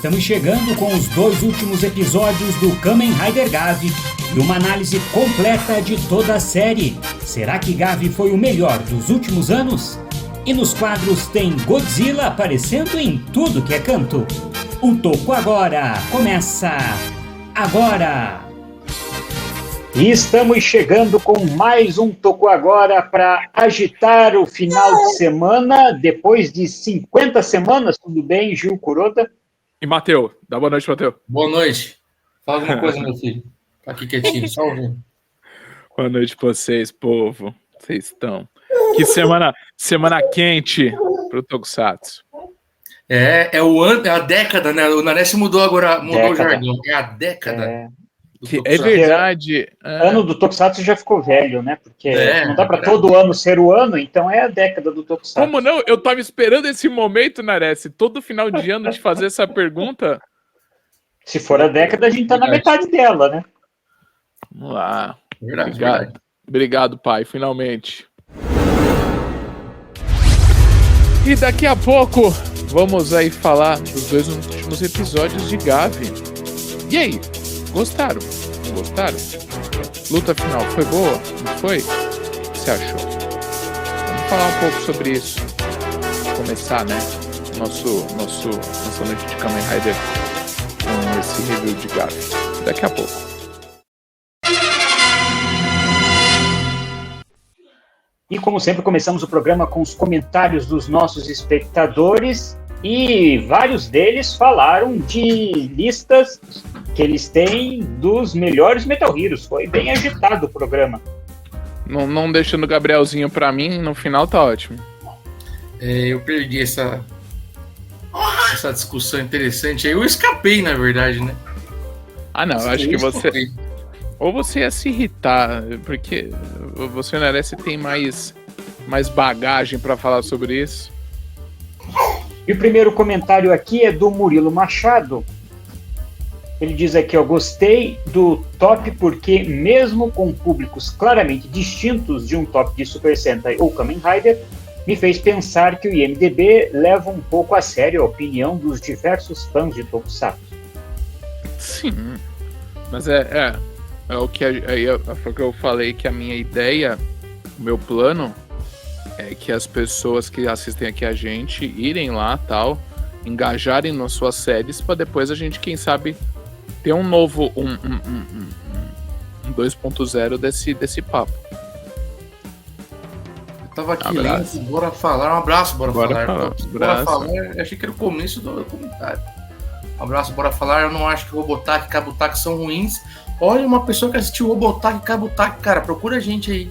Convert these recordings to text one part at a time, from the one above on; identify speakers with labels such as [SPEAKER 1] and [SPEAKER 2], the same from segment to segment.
[SPEAKER 1] Estamos chegando com os 2 últimos episódios do Kamen Rider Gavi e uma análise completa de toda a série. Será que Gavi foi o melhor dos últimos anos? E nos quadros tem Godzilla aparecendo em tudo que é canto. O Toco Agora começa agora! E estamos chegando com mais um Toco Agora para agitar o final de semana, depois de 50 semanas. Tudo bem, Gil Kuroda?
[SPEAKER 2] E Matheus, dá boa noite, Matheus.
[SPEAKER 3] Boa noite. Fala alguma coisa, meu filho. Tá aqui quietinho, só ouvindo.
[SPEAKER 2] Boa noite pra vocês, povo. Vocês estão. Que semana quente pro Tokusatsu.
[SPEAKER 3] É a década, né? O Nares mudou o jargão. É a década.
[SPEAKER 2] É verdade.
[SPEAKER 1] Ano do Tokusatsu já ficou velho, né? Porque não dá pra todo ano ser o ano, então é a década do Tokusatsu.
[SPEAKER 2] Como não? Eu tava esperando esse momento, Nares, todo final de ano de fazer essa pergunta.
[SPEAKER 1] Se for a década, a gente tá na metade dela, né?
[SPEAKER 2] Vamos lá.
[SPEAKER 3] Verdade.
[SPEAKER 2] Obrigado, pai, finalmente. E daqui a pouco vamos aí falar dos 2 últimos episódios de Gavi. E aí, gostaram? Não gostaram? Luta final foi boa? Não foi? O que você achou? Vamos falar um pouco sobre isso. Começar, né? Nossa noite de Kamen Rider com esse review de Gavi. Daqui a pouco.
[SPEAKER 1] E como sempre, começamos o programa com os comentários dos nossos espectadores e vários deles falaram de listas que eles têm dos melhores Metal Heroes. Foi bem agitado o programa.
[SPEAKER 2] Não deixando o Gabrielzinho pra mim, no final tá ótimo.
[SPEAKER 3] Eu perdi essa discussão interessante aí. Eu escapei, na verdade, né?
[SPEAKER 2] Ah, não, eu acho que você... Ou você ia se irritar, porque você, Nares, tem mais bagagem para falar sobre isso.
[SPEAKER 1] E o primeiro comentário aqui é do Murilo Machado. Ele diz aqui, gostei do top porque mesmo com públicos claramente distintos de um top de Super Sentai ou Kamen Rider, me fez pensar que o IMDb leva um pouco a sério a opinião dos diversos fãs de Tokusatsu.
[SPEAKER 2] Sim, mas é o que eu falei, que a minha ideia, o meu plano é que as pessoas que assistem aqui a gente irem lá, tal, engajarem nas suas séries, para depois a gente, quem sabe, ter um novo um 2.0 desse papo.
[SPEAKER 3] Eu tava aqui lendo, bora falar. Um abraço, bora falar. Bora falar, eu achei que era o começo do comentário. Um abraço, bora falar. Eu não acho que o Robotech e Kabutaki são ruins. Olha, uma pessoa que assistiu Robotech e Kabutaki, cara, procura a gente aí.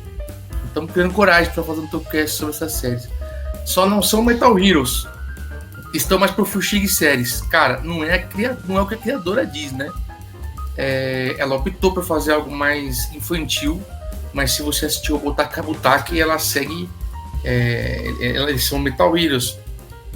[SPEAKER 3] Estamos criando coragem para fazer um podcast sobre essas séries. Só não são Metal Heroes. Estão mais pro Fushigi séries. Cara, não é o que a criadora diz, né? Ela optou por fazer algo mais infantil, mas se você assistiu Robotech e Kabutaki, ela segue... eles são Metal Heroes.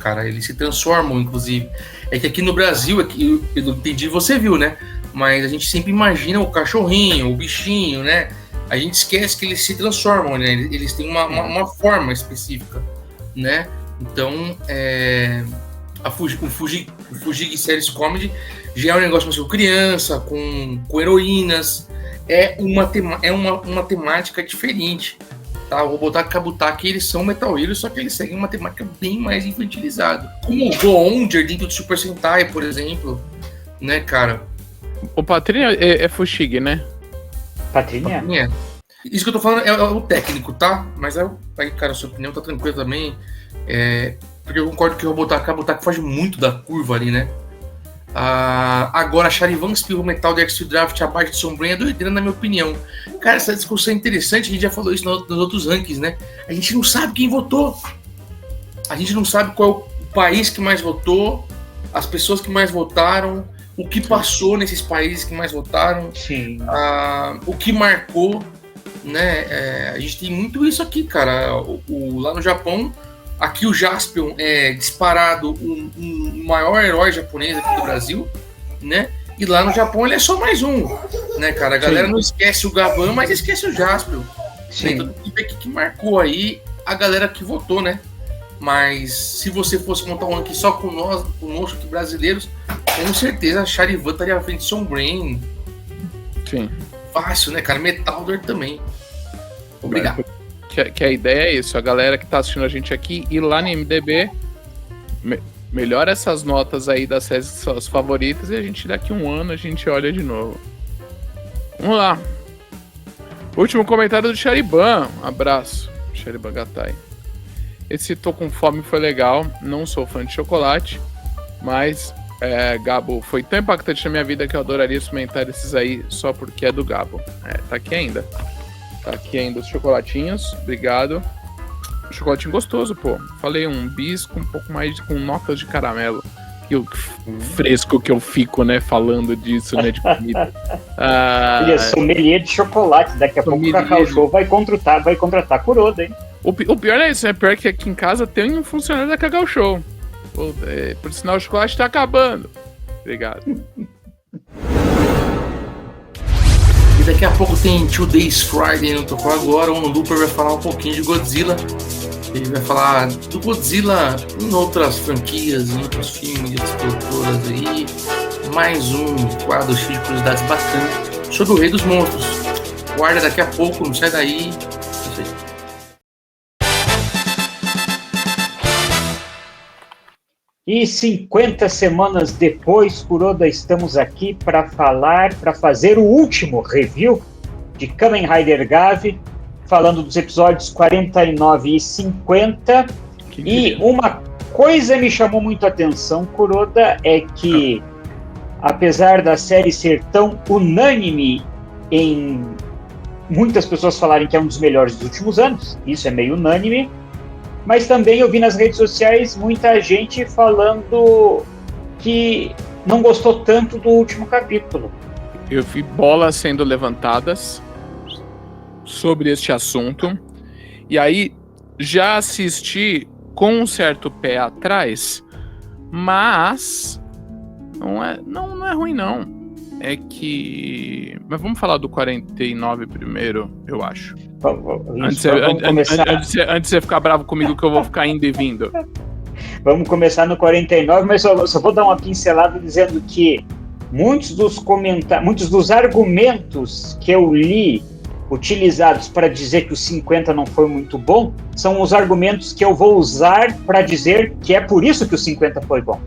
[SPEAKER 3] Cara, eles se transformam, inclusive. É que aqui no Brasil, eu não entendi, você viu, né? Mas a gente sempre imagina o cachorrinho, o bichinho, né? A gente esquece que eles se transformam, né? Eles têm uma forma específica, né? Então, o Fushigi Series Comedy já é um negócio mais com criança, com heroínas. É uma temática diferente, tá? O Robotech e Kabutaki, eles são Metal Heroes, só que eles seguem uma temática bem mais infantilizada. Como o Go-Onger dentro do Super Sentai, por exemplo, né, cara?
[SPEAKER 2] O Patrinha é Fushigi, né?
[SPEAKER 1] Patrinha?
[SPEAKER 3] Isso que eu tô falando é o técnico, tá? Mas aí, cara, a sua opinião tá tranquila também. Porque eu concordo que o Robotech foge muito da curva ali, né? Agora, Charivan espirro metal de Extra Draft abaixo de Sombrinha é doideira, na minha opinião. Cara, essa discussão é interessante, a gente já falou isso nos outros rankings, né? A gente não sabe quem votou. A gente não sabe qual é o país que mais votou, as pessoas que mais votaram, o que passou nesses países que mais votaram, o que marcou, né? A gente tem muito isso aqui, cara. Lá no Japão, aqui o Jaspion é disparado o maior herói japonês aqui do Brasil, né? E lá no Japão ele é só mais um, né, cara? A galera não esquece o Gavan, mas esquece o Jaspion. Então tem que marcou aí a galera que votou, né? Mas se você fosse montar um ranking só conosco aqui brasileiros, Com certeza a Charivan estaria à frente de Sean Green.
[SPEAKER 2] Sim.
[SPEAKER 3] Fácil, né, cara? Metalder também. Obrigado.
[SPEAKER 2] Que a ideia é isso, a galera que tá assistindo a gente aqui, ir lá no MDB, melhora essas notas aí das séries que são as favoritas, e a gente daqui um ano a gente olha de novo. Vamos lá. Último comentário do Chariban. Abraço, Chariban Gatai. Esse Tô Com Fome foi legal. Não sou fã de chocolate, mas Gabo foi tão impactante na minha vida que eu adoraria experimentar esses aí só porque é do Gabo. Tá aqui ainda. Tá aqui ainda os chocolatinhos. Obrigado. Chocolatinho gostoso, pô. Falei um bisco um pouco mais com nocas de caramelo. Que fresco que eu fico, né, falando disso, né, de comida.
[SPEAKER 4] Ele é sommelier de chocolate. Daqui a pouco o Cacau Show vai contratar Kuroda, hein?
[SPEAKER 2] O pior é isso, né? Pior que aqui em casa tem um funcionário da Cacau Show. Por sinal, o chocolate tá acabando. Obrigado.
[SPEAKER 3] E daqui a pouco tem Today's Friday, não tocou agora. O Looper vai falar um pouquinho de Godzilla. Ele vai falar do Godzilla em outras franquias, em outros filmes, em outras produtoras aí. Mais um quadro cheio de curiosidades bacanas sobre o Rei dos Monstros. Guarda daqui a pouco, não sai daí. Isso aí.
[SPEAKER 4] E 50 semanas depois, Kuroda, estamos aqui para fazer o último review de Kamen Rider Gavi, falando dos episódios 49 e 50. E uma coisa me chamou muito a atenção, Kuroda, é que, apesar da série ser tão unânime em muitas pessoas falarem que é um dos melhores dos últimos anos, isso é meio unânime, mas também eu vi nas redes sociais muita gente falando que não gostou tanto do último capítulo.
[SPEAKER 2] Eu vi bolas sendo levantadas sobre este assunto, e aí já assisti com um certo pé atrás, mas não é ruim não. É que... Mas vamos falar do 49 primeiro, eu acho. Antes de você ficar bravo comigo que eu vou ficar indo e vindo.
[SPEAKER 4] Vamos começar no 49, mas só vou dar uma pincelada dizendo que muitos dos argumentos que eu li utilizados para dizer que o 50 não foi muito bom, são os argumentos que eu vou usar para dizer que é por isso que o 50 foi bom.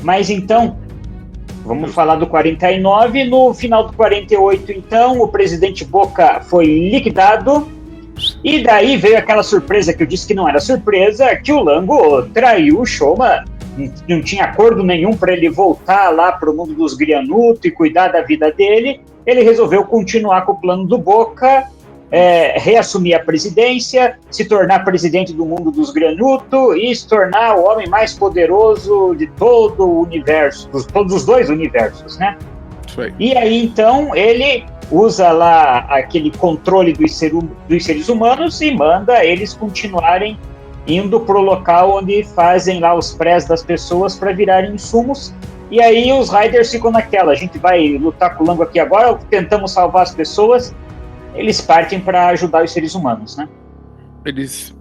[SPEAKER 4] Mas então, vamos falar do 49. No final do 48, então, o presidente Boca foi liquidado, e daí veio aquela surpresa que eu disse que não era surpresa, que o Lango traiu o Shoma. Não tinha acordo nenhum para ele voltar lá para o mundo dos Grianuto e cuidar da vida dele. Ele resolveu continuar com o plano do Boca, reassumir a presidência, se tornar presidente do mundo dos Grianuto e se tornar o homem mais poderoso de todo o universo, todos os dois universos, né? E aí, então, ele usa lá aquele controle dos seres humanos e manda eles continuarem indo para o local onde fazem lá os prés das pessoas para virarem insumos. E aí os Riders ficam naquela, a gente vai lutar com o Lango aqui agora, tentamos salvar as pessoas. Eles partem para ajudar os seres humanos, né?
[SPEAKER 2] Eles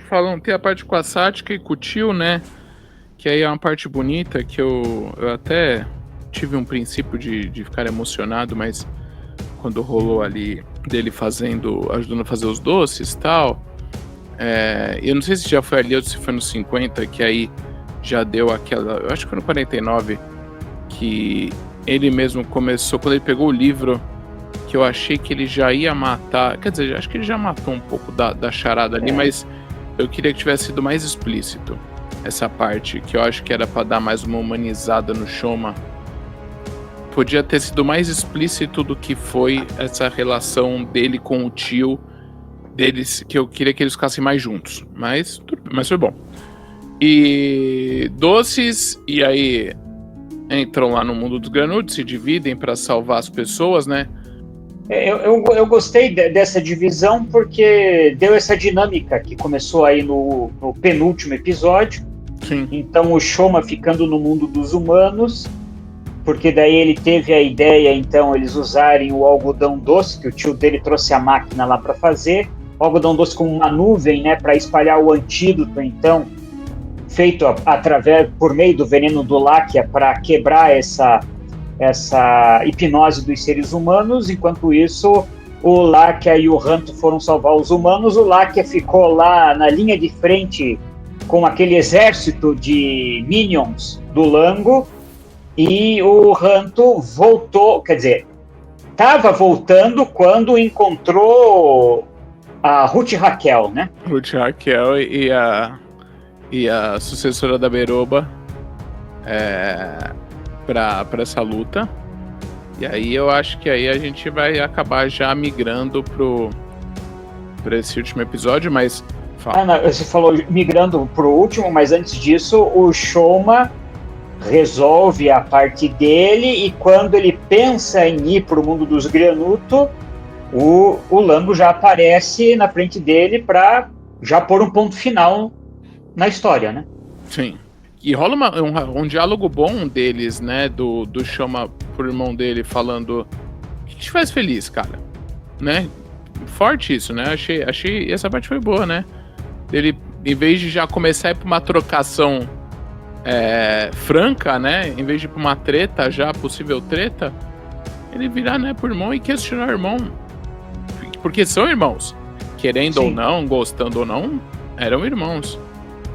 [SPEAKER 2] falam, tem a parte com a Sática e com o tio, né? Que aí é uma parte bonita, que eu até tive um princípio de ficar emocionado, mas quando rolou ali dele ajudando a fazer os doces e tal, eu não sei se já foi ali ou se foi no 50, que aí já deu aquela, eu acho que foi no 49, que ele mesmo começou, quando ele pegou o livro, que eu achei que ele já ia matar, quer dizer, acho que ele já matou um pouco da charada ali, mas eu queria que tivesse sido mais explícito essa parte, que eu acho que era pra dar mais uma humanizada no Shoma. Podia ter sido mais explícito do que foi essa relação dele com o tio deles, que eu queria que eles ficassem mais juntos, mas foi bom. E doces, e aí entram lá no mundo dos Granudos, se dividem para salvar as pessoas, né?
[SPEAKER 4] Eu gostei dessa divisão porque deu essa dinâmica que começou aí no penúltimo episódio.
[SPEAKER 2] Sim.
[SPEAKER 4] Então o Shoma ficando no mundo dos humanos, porque daí ele teve a ideia, então, eles usarem o algodão doce, que o tio dele trouxe a máquina lá para fazer, o algodão doce como uma nuvem, né, para espalhar o antídoto, então, feito por meio do veneno do Láquia para quebrar essa hipnose dos seres humanos. Enquanto isso, o Láquia e o Ranto foram salvar os humanos. O Láquia ficou lá na linha de frente com aquele exército de Minions do Lango, e o Ranto voltou, quer dizer, estava voltando quando encontrou a Ruth Raquel, né?
[SPEAKER 2] Ruth Raquel e a sucessora da Beroba para essa luta. E aí eu acho que aí a gente vai acabar já migrando para esse último episódio, mas...
[SPEAKER 4] Você falou migrando pro último, mas antes disso, o Shoma resolve a parte dele, e quando ele pensa em ir pro mundo dos Granuto, o Lango já aparece na frente dele para já pôr um ponto final na história, né?
[SPEAKER 2] Sim. E rola um diálogo bom deles, né? Do Shoma pro irmão dele falando: o que te faz feliz, cara? Né? Forte isso, né? Achei essa parte foi boa, né? Ele, em vez de já começar a ir pra uma trocação franca, né? Em vez de ir pra uma treta, já possível treta, ele virar, né, pro irmão e questionar o irmão. Porque são irmãos. Querendo Sim. ou não, gostando ou não, eram irmãos.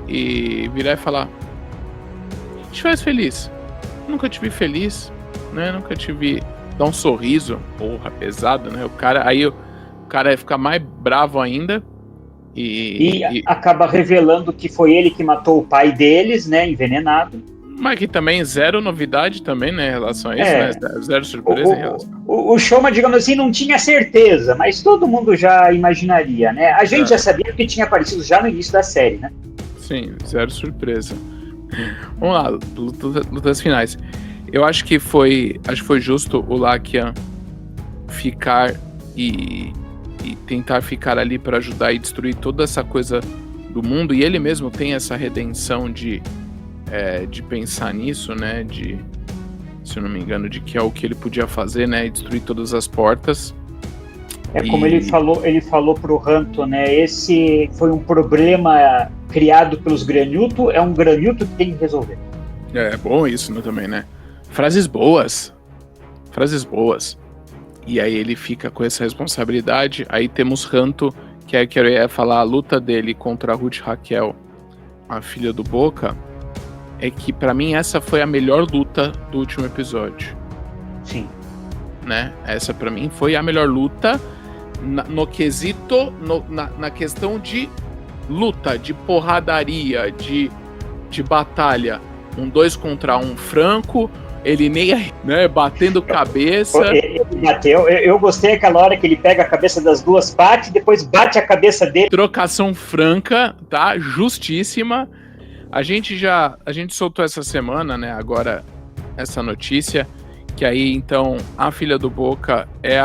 [SPEAKER 2] E virar e falar: o que te faz feliz? Nunca te vi feliz, né? Nunca te vi dar um sorriso. Porra, pesado, né? O cara ia ficar mais bravo ainda. E
[SPEAKER 4] acaba revelando que foi ele que matou o pai deles, né? Envenenado.
[SPEAKER 2] Mas que também zero novidade também, né? Em relação a isso, né? Zero surpresa em relação.
[SPEAKER 4] O Shoma, digamos assim, não tinha certeza, mas todo mundo já imaginaria, né? A gente já sabia que tinha aparecido já no início da série, né?
[SPEAKER 2] Sim, zero surpresa. Vamos lá, lutas finais. Eu acho que foi justo o Láquia ficar e tentar ficar ali para ajudar e destruir toda essa coisa do mundo, e ele mesmo tem essa redenção de pensar nisso, né, se eu não me engano, de que é o que ele podia fazer, né, e destruir todas as portas.
[SPEAKER 4] Como ele falou pro Ranto, né, esse foi um problema criado pelos Granuto, é um Granuto que tem que resolver.
[SPEAKER 2] É bom isso, né, também, né, frases boas. E aí ele fica com essa responsabilidade. Aí temos Ranto, que eu ia falar, a luta dele contra a Ruth Raquel, a filha do Boca, é que pra mim essa foi a melhor luta do último episódio.
[SPEAKER 4] Sim.
[SPEAKER 2] Né? Essa pra mim foi a melhor luta no quesito, na questão de luta, de porradaria, de batalha. 2 contra 1 franco, ele nem, né, batendo cabeça.
[SPEAKER 4] Ele bateu. Eu gostei aquela hora que ele pega a cabeça das duas, bate, depois bate a cabeça dele.
[SPEAKER 2] Trocação franca, tá? Justíssima. A gente soltou essa semana, né, agora, essa notícia, que aí, então, a filha do Boca é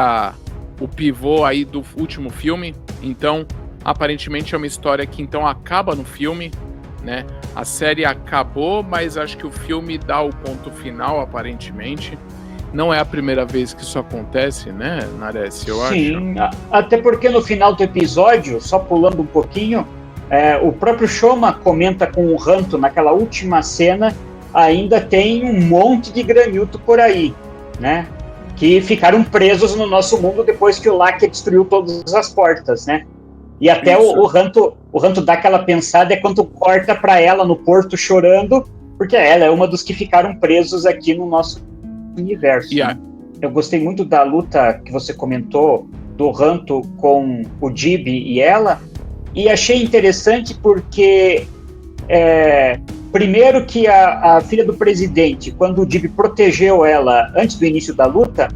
[SPEAKER 2] o pivô aí do último filme. Então, aparentemente é uma história que, então, acaba no filme, né? A série acabou, mas acho que o filme dá o ponto final, aparentemente. Não é a primeira vez que isso acontece, né, Nares, eu acho?
[SPEAKER 4] Sim, até porque no final do episódio, só pulando um pouquinho, o próprio Shoma comenta com o Ranto, naquela última cena, ainda tem um monte de Granuto por aí, né? Que ficaram presos no nosso mundo depois que o Láquia destruiu todas as portas, né? E até o Ranto dá aquela pensada quando corta para ela no porto chorando, porque ela é uma dos que ficaram presos aqui no nosso universo.
[SPEAKER 2] Yeah.
[SPEAKER 4] Né? Eu gostei muito da luta que você comentou do Ranto com o Gibi e ela, e achei interessante porque primeiro que a filha do presidente, quando o Gibi protegeu ela antes do início da luta,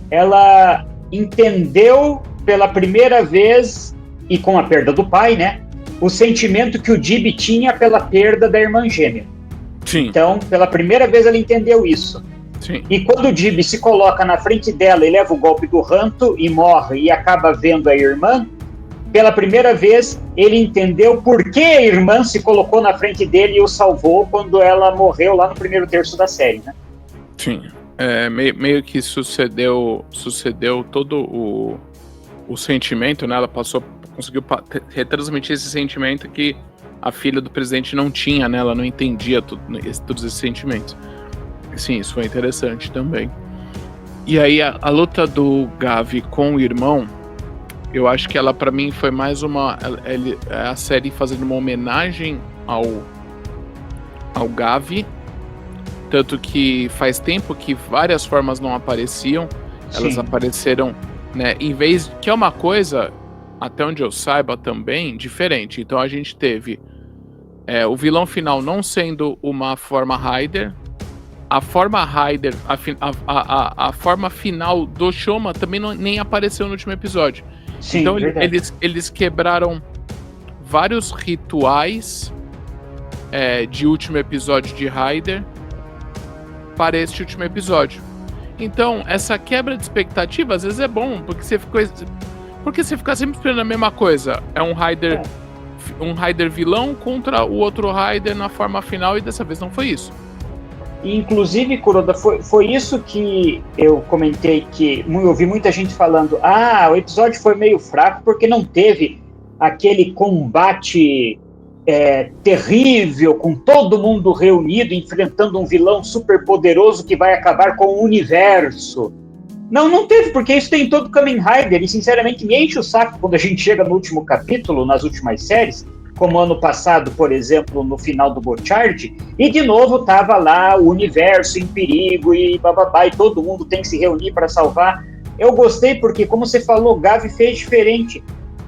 [SPEAKER 4] ela entendeu pela primeira vez, e com a perda do pai, né, o sentimento que o Gibi tinha pela perda da irmã gêmea.
[SPEAKER 2] Sim.
[SPEAKER 4] Então, pela primeira vez ela entendeu isso.
[SPEAKER 2] Sim.
[SPEAKER 4] E quando o Gibi se coloca na frente dela e leva o golpe do Ranto e morre e acaba vendo a irmã, pela primeira vez ele entendeu por que a irmã se colocou na frente dele e o salvou quando ela morreu lá no primeiro terço da série, né?
[SPEAKER 2] Sim. Meio que sucedeu todo o sentimento, né? Ela conseguiu retransmitir esse sentimento que a filha do presidente não tinha, né? Ela não entendia todos esses sentimentos. Sim, isso foi interessante também. E aí a luta do Gavi com o irmão, eu acho que ela pra mim foi mais a série fazendo uma homenagem ao Gavi, tanto que faz tempo que várias formas não apareciam, elas
[SPEAKER 4] Sim.
[SPEAKER 2] apareceram, né, em vez que é uma coisa, até onde eu saiba também, diferente. Então a gente teve o vilão final não sendo uma forma Rider, a forma Rider, a forma final do Shoma também nem apareceu no último episódio.
[SPEAKER 4] Sim,
[SPEAKER 2] então eles quebraram vários rituais de último episódio de Rider para este último episódio. Então, essa quebra de expectativa às vezes é bom, porque você fica sempre esperando a mesma coisa. É um Rider vilão contra o outro Rider na forma final, e dessa vez não foi isso.
[SPEAKER 4] Inclusive, Kuroda, foi isso que eu comentei, que eu ouvi muita gente falando, o episódio foi meio fraco porque não teve aquele combate terrível, com todo mundo reunido, enfrentando um vilão super poderoso que vai acabar com o universo. Não teve, porque isso tem em todo Kamen Rider, e sinceramente me enche o saco quando a gente chega no último capítulo, nas últimas séries, como ano passado, por exemplo, no final do Bochard, e de novo tava lá o universo em perigo e bababá, e todo mundo tem que se reunir para salvar. Eu gostei porque, como você falou, Gavi fez diferente.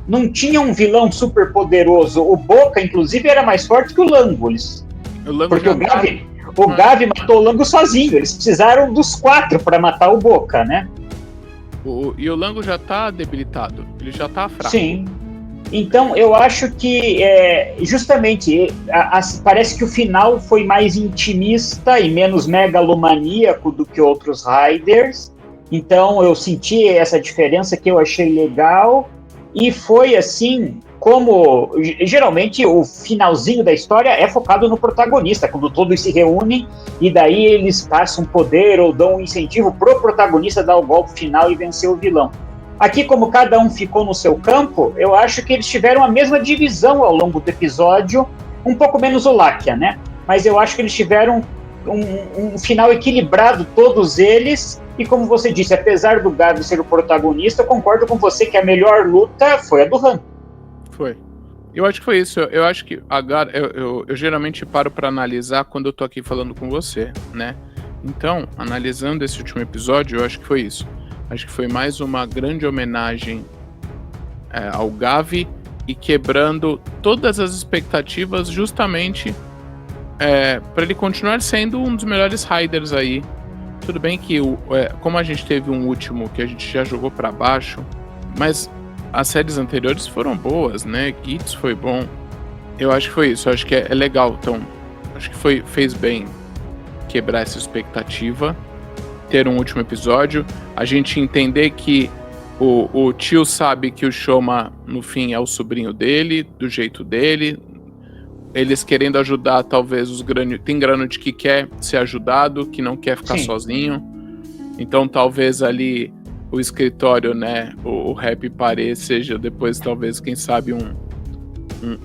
[SPEAKER 4] Não tinha um vilão super poderoso. O Boca, inclusive, era mais forte que o Lango. Porque o Gavi matou o Lango sozinho. Eles precisaram dos 4 para matar o Boca, né?
[SPEAKER 2] E o Lango já tá debilitado. Ele já tá fraco.
[SPEAKER 4] Sim. Então, eu acho que, justamente, parece que o final foi mais intimista e menos megalomaníaco do que outros Riders. Então, eu senti essa diferença que eu achei legal. E foi assim, como geralmente o finalzinho da história é focado no protagonista, quando todos se reúnem e daí eles passam poder ou dão um incentivo pro protagonista dar o golpe final e vencer o vilão. Aqui, como cada um ficou no seu campo, eu acho que eles tiveram a mesma divisão ao longo do episódio, um pouco menos o Lakia, né? Mas eu acho que eles tiveram um final equilibrado, todos eles, e como você disse, apesar do Gavi ser o protagonista, eu concordo com você que a melhor luta foi a do Han.
[SPEAKER 2] Foi. Eu acho que foi isso. Eu acho que agora eu geralmente paro para analisar quando eu tô aqui falando com você, né? Então, analisando esse último episódio, eu acho que foi isso. Acho que foi mais uma grande homenagem ao Gavi e quebrando todas as expectativas justamente para ele continuar sendo um dos melhores Riders aí. Tudo bem que como a gente teve um último que a gente já jogou para baixo, mas as séries anteriores foram boas, né? Gitz foi bom. Eu acho que foi isso. Eu acho que é legal. Então, acho que fez bem quebrar essa expectativa, ter um último episódio, a gente entender que o tio sabe que o Shoma, no fim, é o sobrinho dele, do jeito dele, eles querendo ajudar, talvez, tem Granite que quer ser ajudado, que não quer ficar sozinho, então talvez ali o escritório, né, o Happy Paré seja depois, talvez, quem sabe, um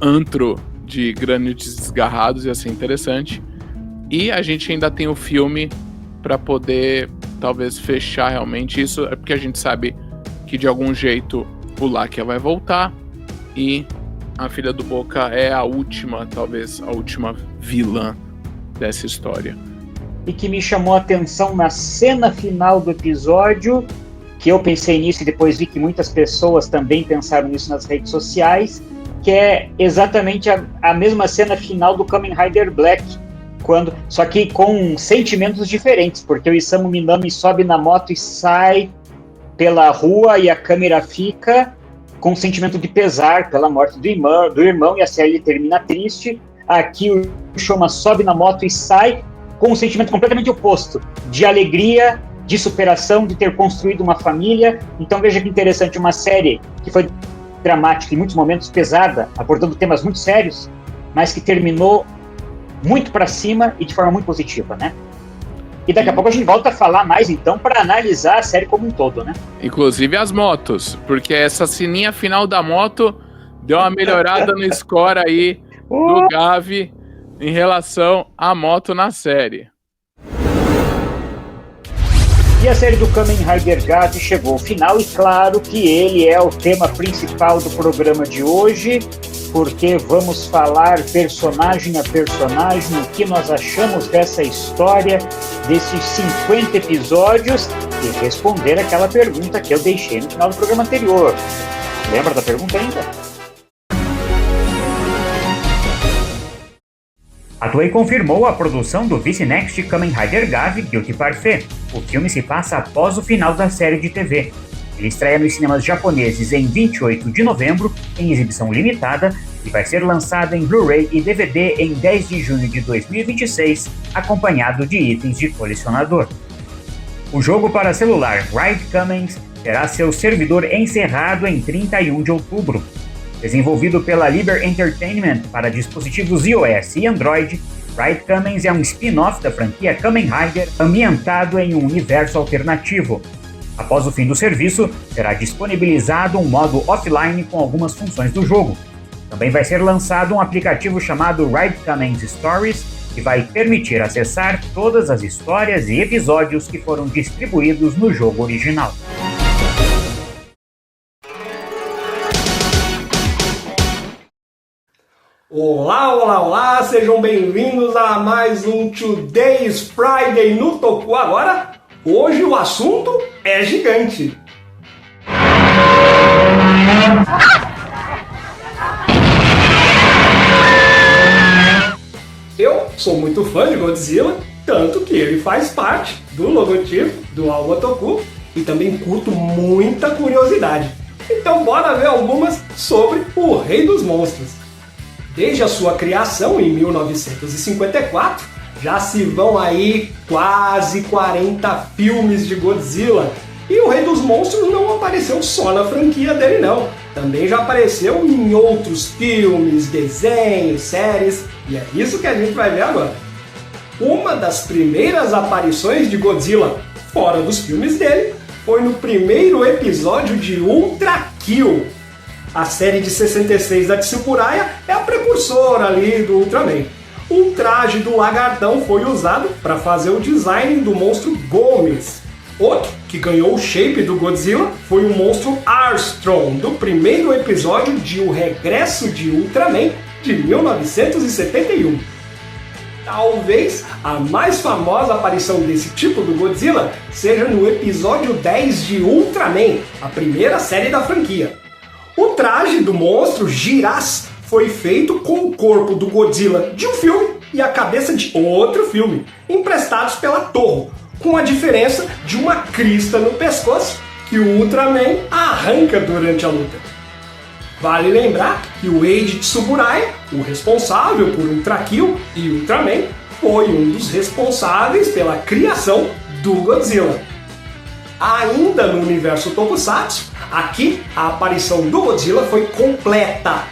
[SPEAKER 2] antro de granites desgarrados, ia ser interessante. E a gente ainda tem o filme para poder, talvez, fechar realmente isso, porque a gente sabe que de algum jeito o Lakia vai voltar e a filha do Boca é a última, talvez, a última vilã dessa história.
[SPEAKER 4] E que me chamou a atenção na cena final do episódio, que eu pensei nisso e depois vi que muitas pessoas também pensaram nisso nas redes sociais, que é exatamente a mesma cena final do Kamen Rider Black, só que com sentimentos diferentes, porque o Isamu Minami sobe na moto e sai pela rua e a câmera fica com um sentimento de pesar pela morte do irmão e a série termina triste. Aqui o Shoma sobe na moto e sai com um sentimento completamente oposto, de alegria, de superação, de ter construído uma família. Então veja que interessante, uma série que foi dramática, em muitos momentos pesada, abordando temas muito sérios, mas que terminou muito para cima e de forma muito positiva, né? E daqui a pouco a gente volta a falar mais, então, para analisar a série como um todo, né?
[SPEAKER 2] Inclusive as motos, porque essa sininha final da moto deu uma melhorada no score aí. do Gavi em relação à moto na série.
[SPEAKER 4] E a série do Kamen Rider Gavi chegou ao final, e claro que ele é o tema principal do programa de hoje, porque vamos falar personagem a personagem, o que nós achamos dessa história, desses 50 episódios, e responder aquela pergunta que eu deixei no final do programa anterior. Lembra da pergunta ainda?
[SPEAKER 1] A Toei confirmou a produção do Vice Next Kamen Rider Gavi Guilty Parfait. O filme se passa após o final da série de TV. Ele estreia nos cinemas japoneses em 28 de novembro, em exibição limitada, e vai ser lançado em Blu-ray e DVD em 10 de junho de 2026, acompanhado de itens de colecionador. O jogo para celular Ride Kamens terá seu servidor encerrado em 31 de outubro. Desenvolvido pela Liber Entertainment para dispositivos iOS e Android, Ride Kamens é um spin-off da franquia Kamen Rider ambientado em um universo alternativo. Após o fim do serviço, será disponibilizado um modo offline com algumas funções do jogo. Também vai ser lançado um aplicativo chamado Ride Kamens Stories, que vai permitir acessar todas as histórias e episódios que foram distribuídos no jogo original.
[SPEAKER 5] Olá, sejam bem-vindos a mais um Today's Friday no Toku Agora. Hoje o assunto é gigante. Eu sou muito fã de Godzilla, tanto que ele faz parte do logotipo do Alma Toku e também curto muita curiosidade. Então bora ver algumas sobre o Rei dos Monstros. Desde a sua criação em 1954, já se vão aí quase 40 filmes de Godzilla. E o Rei dos Monstros não apareceu só na franquia dele não. Também já apareceu em outros filmes, desenhos, séries, e é isso que a gente vai ver agora. Uma das primeiras aparições de Godzilla fora dos filmes dele foi no primeiro episódio de Ultra Kill. A série de 66 da Tsuburaya é a precursora ali do Ultraman. O traje do lagartão foi usado para fazer o design do monstro Gomez. Outro que ganhou o shape do Godzilla foi o monstro Armstrong, do primeiro episódio de O Regresso de Ultraman, de 1971. Talvez a mais famosa aparição desse tipo do Godzilla seja no episódio 10 de Ultraman, a primeira série da franquia. O traje do monstro Giras foi feito com o corpo do Godzilla de um filme e a cabeça de outro filme, emprestados pela Toho, com a diferença de uma crista no pescoço que o Ultraman arranca durante a luta. Vale lembrar que o Eiji Tsuburaya, o responsável por Ultra Kill e Ultraman, foi um dos responsáveis pela criação do Godzilla. Ainda no universo Tokusatsu, aqui a aparição do Godzilla foi completa.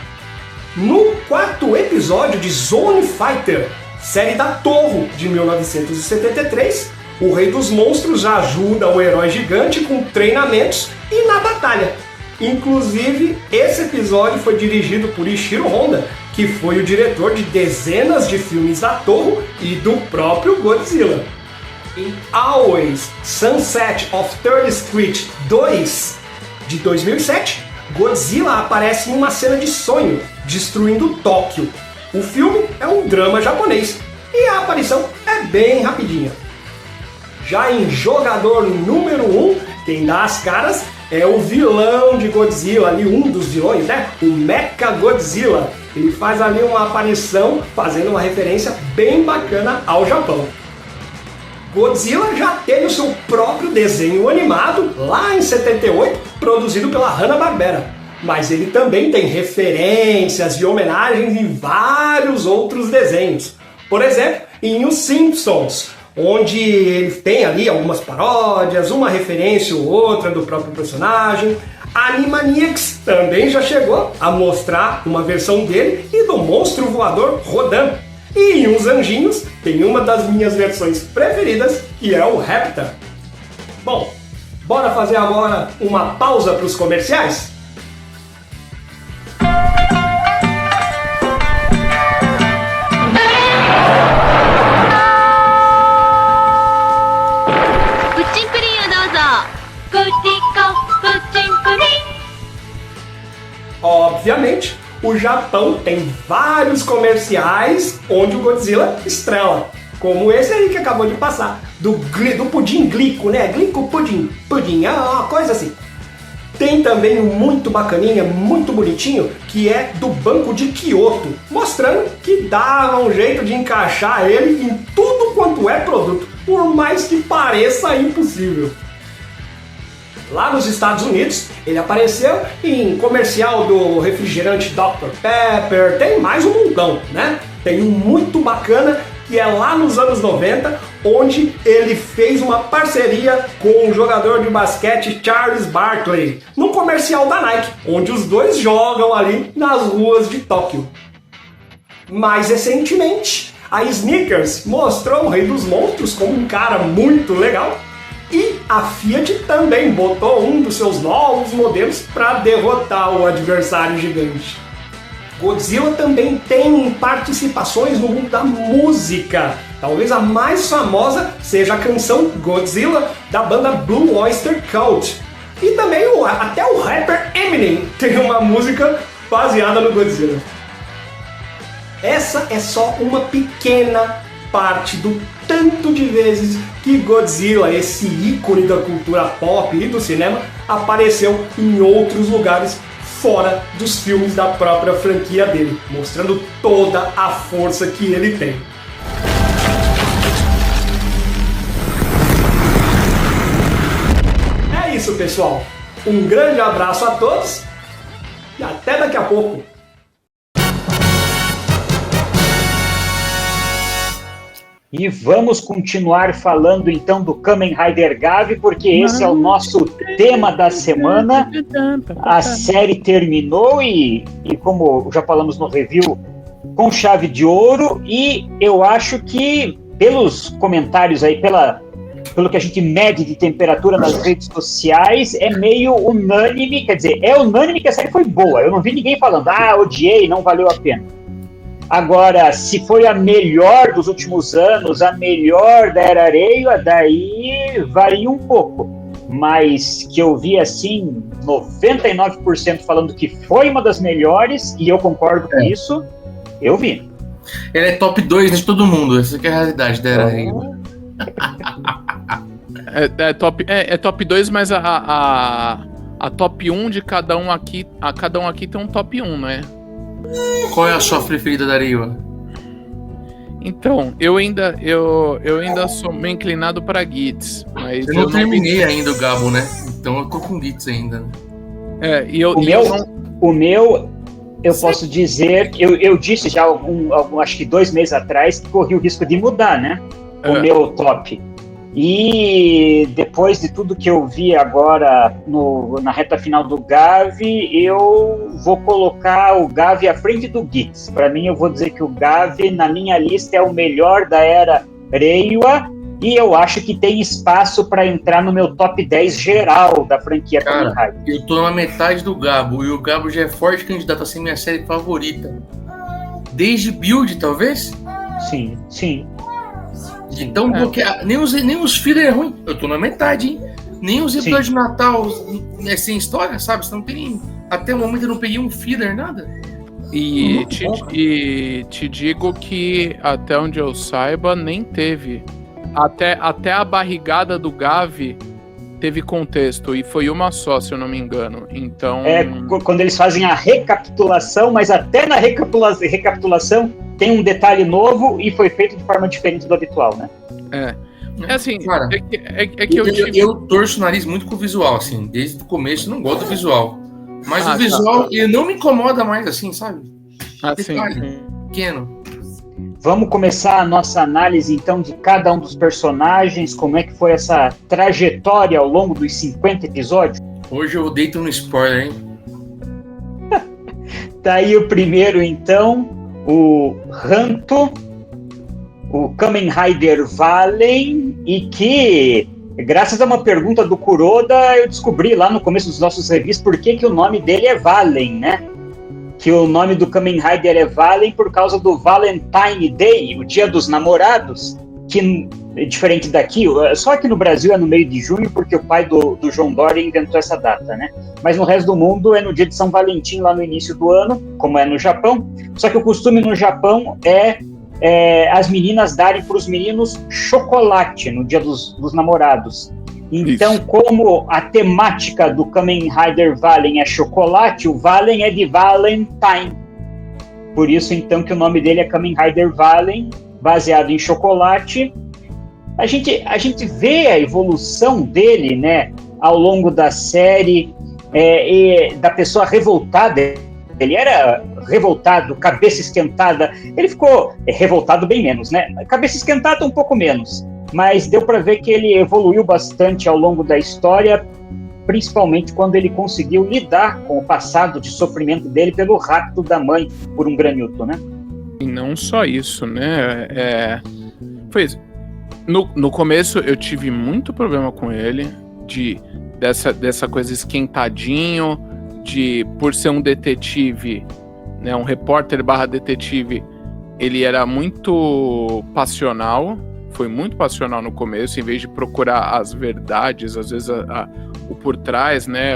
[SPEAKER 5] No quarto episódio de Zone Fighter, série da Toho de 1973, o Rei dos Monstros ajuda o herói gigante com treinamentos e na batalha. Inclusive, esse episódio foi dirigido por Ishiro Honda, que foi o diretor de dezenas de filmes da Toho e do próprio Godzilla. Em Always Sunset of 3rd Street 2, de 2007, Godzilla aparece em uma cena de sonho, destruindo Tóquio. O filme é um drama japonês e a aparição é bem rapidinha. Já em Jogador número 1, quem dá as caras é o vilão de Godzilla, ali um dos vilões, né? O Mechagodzilla. Ele faz ali uma aparição fazendo uma referência bem bacana ao Japão. Godzilla já teve o seu próprio desenho animado lá em 78, produzido pela Hanna-Barbera. Mas ele também tem referências e homenagens em vários outros desenhos. Por exemplo, em Os Simpsons, onde ele tem ali algumas paródias, uma referência ou outra do próprio personagem. Animaniacs também já chegou a mostrar uma versão dele e do monstro voador Rodan. E em Os Anjinhos tem uma das minhas versões preferidas, que é o Raptor. Bom, bora fazer agora uma pausa para os comerciais? o Japão tem vários comerciais onde o Godzilla estrela. Como esse aí que acabou de passar, do pudim glico, né? Glico pudim, uma coisa assim. Tem também um muito bacaninha, muito bonitinho, que é do Banco de Kyoto, mostrando que dá um jeito de encaixar ele em tudo quanto é produto, por mais que pareça impossível. Lá nos Estados Unidos, ele apareceu em comercial do refrigerante Dr. Pepper, tem mais um montão, né? Tem um muito bacana que é lá nos anos 90, onde ele fez uma parceria com o jogador de basquete Charles Barkley, num comercial da Nike, onde os dois jogam ali nas ruas de Tóquio. Mais recentemente, a Snickers mostrou o Rei dos Monstros como um cara muito legal, e a Fiat também botou um dos seus novos modelos para derrotar o adversário gigante. Godzilla também tem participações no mundo da música. Talvez a mais famosa seja a canção Godzilla, da banda Blue Oyster Cult. E também até o rapper Eminem tem uma música baseada no Godzilla. Essa é só uma pequena parte do tanto de vezes que Godzilla, esse ícone da cultura pop e do cinema, apareceu em outros lugares fora dos filmes da própria franquia dele, mostrando toda a força que ele tem. É isso, pessoal. Um grande abraço a todos e até daqui a pouco.
[SPEAKER 4] E vamos continuar falando então do Kamen Rider Gavi, porque esse é o nosso tema da semana. A série terminou e como já falamos no review, com chave de ouro, e eu acho que pelos comentários aí, pelo que a gente mede de temperatura nas redes sociais, é meio unânime, quer dizer, é unânime que a série foi boa. Eu não vi ninguém falando, odiei, não valeu a pena. Agora, se foi a melhor dos últimos anos, a melhor da Era Reiwa, daí varia um pouco. Mas que eu vi, assim, 99% falando que foi uma das melhores, e eu concordo com isso, eu vi.
[SPEAKER 3] Ele é top 2 de todo mundo, essa que é a realidade da Era Reiwa.
[SPEAKER 2] É top 2, mas a top 1 de cada um aqui tem um top 1, não é?
[SPEAKER 3] Qual é a sua preferida da Reiwa?
[SPEAKER 2] Então, eu ainda sou meio inclinado para Gitz, mas
[SPEAKER 3] eu não terminei ainda o Gabo, né? Então eu tô com Gitz ainda.
[SPEAKER 4] O meu, eu posso dizer, eu disse já acho que 2 meses atrás, que corri o risco de mudar, né? O meu top. E depois de tudo que eu vi agora na reta final do Gavi, eu vou colocar o Gavi à frente do Gitz. Para mim, eu vou dizer que o Gavi, na minha lista, é o melhor da Era Reiwa, e eu acho que tem espaço para entrar no meu top 10 geral da franquia Kamen Rider.
[SPEAKER 3] Eu tô na metade do Gabo, e o Gabo já é forte candidato a ser minha série favorita. Desde Build, talvez?
[SPEAKER 4] Sim.
[SPEAKER 3] Então, porque nem os filler é ruim. Eu tô na metade, hein? Nem os episódios de Natal é sem história, sabe? Você não tem. Até o momento eu não peguei um filler, nada.
[SPEAKER 2] E te digo que, até onde eu saiba, nem teve. Até a barrigada do Gavi teve contexto, e foi uma só, se eu não me engano. Então.
[SPEAKER 4] Quando eles fazem a recapitulação, mas até na recapitulação tem um detalhe novo e foi feito de forma diferente do habitual, né?
[SPEAKER 2] É assim,
[SPEAKER 3] cara, eu torço o nariz muito com o visual, assim, desde o começo eu não gosto do visual. Mas o visual, ele não me incomoda mais, assim, sabe? Detalhe pequeno.
[SPEAKER 4] Vamos começar a nossa análise, então, de cada um dos personagens, como é que foi essa trajetória ao longo dos 50 episódios?
[SPEAKER 3] Hoje eu deito no spoiler, hein?
[SPEAKER 4] Tá aí o primeiro, então, o Hanto, o Kamen Rider Valen, e que, graças a uma pergunta do Kuroda, eu descobri lá no começo dos nossos reviews por que o nome dele é Valen, né? Que o nome do Kamen Rider é Valen por causa do Valentine Day, o Dia dos Namorados, que, diferente daqui, só que no Brasil é no meio de junho, porque o pai do João Dória inventou essa data, né? Mas no resto do mundo é no dia de São Valentim, lá no início do ano, como é no Japão. Só que o costume no Japão é as meninas darem para os meninos chocolate no dia dos namorados. Então, como a temática do Kamen Rider Valen é chocolate, o Valen é de Valentine. Por isso, então, que o nome dele é Kamen Rider Valen, baseado em chocolate. A gente vê a evolução dele, né, ao longo da série, e da pessoa revoltada. Ele era revoltado, cabeça esquentada. Ele ficou revoltado bem menos, né? Cabeça esquentada um pouco menos. Mas deu para ver que ele evoluiu bastante ao longo da história, principalmente quando ele conseguiu lidar com o passado de sofrimento dele pelo rapto da mãe por um granhuto, né?
[SPEAKER 2] E não só isso, né? Foi isso. No começo eu tive muito problema com ele, dessa coisa esquentadinho, por ser um detetive, né, um repórter / detetive, ele era muito passional, foi muito passional no começo, em vez de procurar as verdades, às vezes o por trás, né,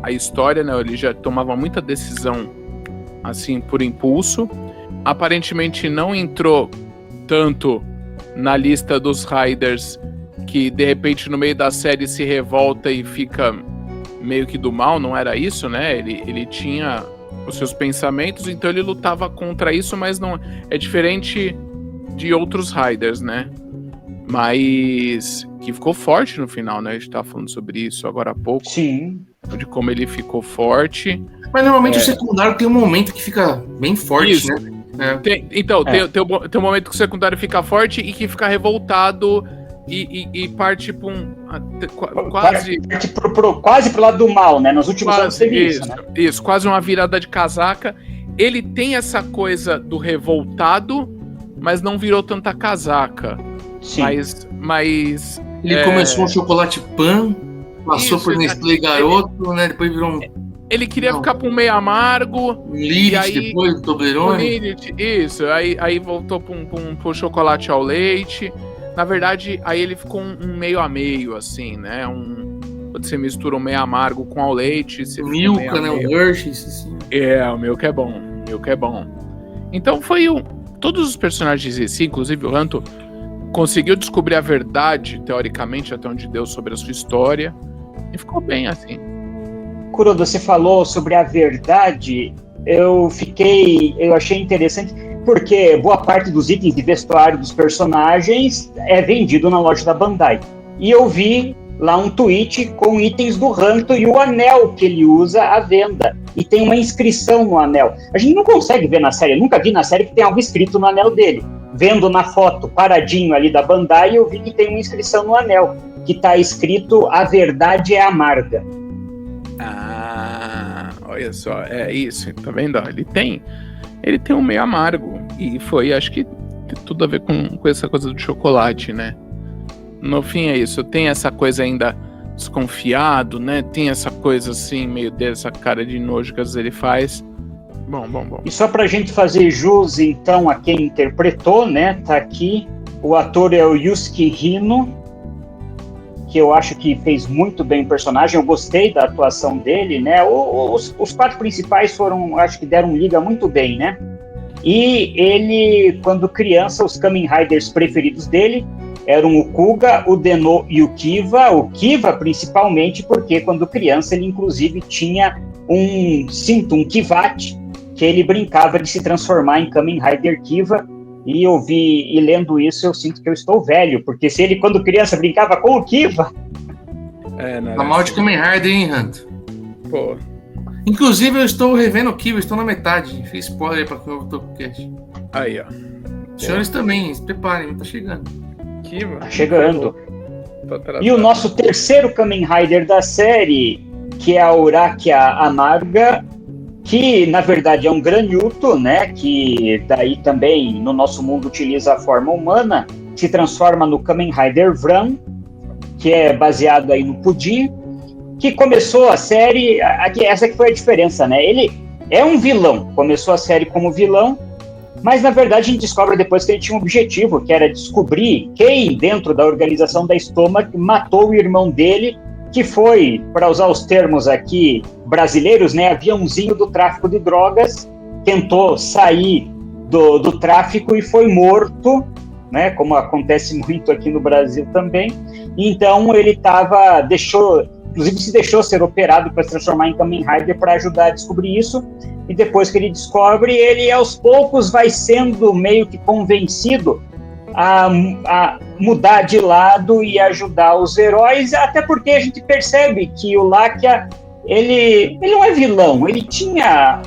[SPEAKER 2] a história, né, ele já tomava muita decisão assim por impulso. Aparentemente não entrou tanto na lista dos Riders que de repente no meio da série se revolta e fica meio que do mal, não era isso, né? Ele tinha os seus pensamentos, então ele lutava contra isso, mas não é diferente de outros Riders, né? Mas que ficou forte no final, né? A gente tava falando sobre isso agora há pouco.
[SPEAKER 4] Sim.
[SPEAKER 2] De como ele ficou forte.
[SPEAKER 3] Mas normalmente o secundário tem um momento que fica bem forte, isso, né?
[SPEAKER 2] Tem um momento que o secundário fica forte e que fica revoltado e parte para
[SPEAKER 4] quase pro lado do mal, né? Nos últimos anos teve isso, né?
[SPEAKER 2] Isso, quase uma virada de casaca. Ele tem essa coisa do revoltado, mas não virou tanta casaca.
[SPEAKER 4] Sim.
[SPEAKER 2] Mas
[SPEAKER 3] ele começou um chocolate pan, passou por Nestlé Garoto, né? Depois virou
[SPEAKER 2] ele queria ficar para um meio amargo.
[SPEAKER 3] Lilith, depois Toblerone.
[SPEAKER 2] Isso, aí voltou pro chocolate ao leite. Na verdade, aí ele ficou um meio a meio, assim, né? Quando você mistura um meio amargo com ao leite.
[SPEAKER 3] Milka, né? O Hershey's, assim.
[SPEAKER 2] O Milka é bom. Então todos os personagens em si, inclusive o Hanto, conseguiu descobrir a verdade, teoricamente, até onde deu sobre a sua história. E ficou bem, assim.
[SPEAKER 4] Kuroda, você falou sobre a verdade, eu achei interessante, porque boa parte dos itens de vestuário dos personagens é vendido na loja da Bandai. E eu vi lá um tweet com itens do Hanto e o anel que ele usa à venda. E tem uma inscrição no anel. A gente não consegue ver na série, eu nunca vi na série que tem algo escrito no anel dele. Vendo na foto, paradinho ali da Bandai, eu vi que tem uma inscrição no anel, que está escrito "A verdade é amarga".
[SPEAKER 2] Olha só, é isso, tá vendo? Ele tem um meio amargo, e acho que tem tudo a ver com essa coisa do chocolate, né? No fim é isso, tem essa coisa ainda desconfiado, né? Tem essa coisa assim, meio dessa cara de nojo que às vezes ele faz. Bom. E
[SPEAKER 4] só pra gente fazer jus, então, a quem interpretou, né? Tá aqui, o ator é o Yusuke Hino, que eu acho que fez muito bem o personagem, eu gostei da atuação dele, né? Os 4 principais acho que deram liga muito bem, né? E ele, quando criança, os Kamen Riders preferidos dele eram o Kuga, o Deno e o Kiva principalmente porque quando criança ele inclusive tinha um cinto, um Kivate, que ele brincava de se transformar em Kamen Rider Kiva. E lendo isso, eu sinto que eu estou velho, porque se ele, quando criança, brincava com o Kiva...
[SPEAKER 3] Tá mal de Kamen Rider, hein, Hanto?
[SPEAKER 2] Pô.
[SPEAKER 3] Inclusive, eu estou revendo o Kiva, estou na metade. Fiz spoiler pra quem eu tô com o cast.
[SPEAKER 2] Aí, ó.
[SPEAKER 3] Os senhores também, se preparem, tá chegando.
[SPEAKER 2] Kiva?
[SPEAKER 4] Tá chegando. E o nosso terceiro Kamen Rider da série, que é a Urakia Amarga, que na verdade é um granhuto, né, que daí também no nosso mundo utiliza a forma humana, se transforma no Kamen Rider Vran, que é baseado aí no Pudim, que começou a série, essa que foi a diferença, né, ele é um vilão, começou a série como vilão, Mas, na verdade, a gente descobre depois que ele tinha um objetivo, que era descobrir quem, dentro da organização da Stomach, matou o irmão dele, que foi, para usar os termos aqui brasileiros, né, aviãozinho do tráfico de drogas, tentou sair do tráfico e foi morto, né, como acontece muito aqui no Brasil também. Então, ele inclusive se deixou ser operado para se transformar em Kamen Rider para ajudar a descobrir isso. E depois que ele descobre, ele aos poucos vai sendo meio que convencido a mudar de lado e ajudar os heróis, até porque a gente percebe que o Lakia, ele não é vilão, ele tinha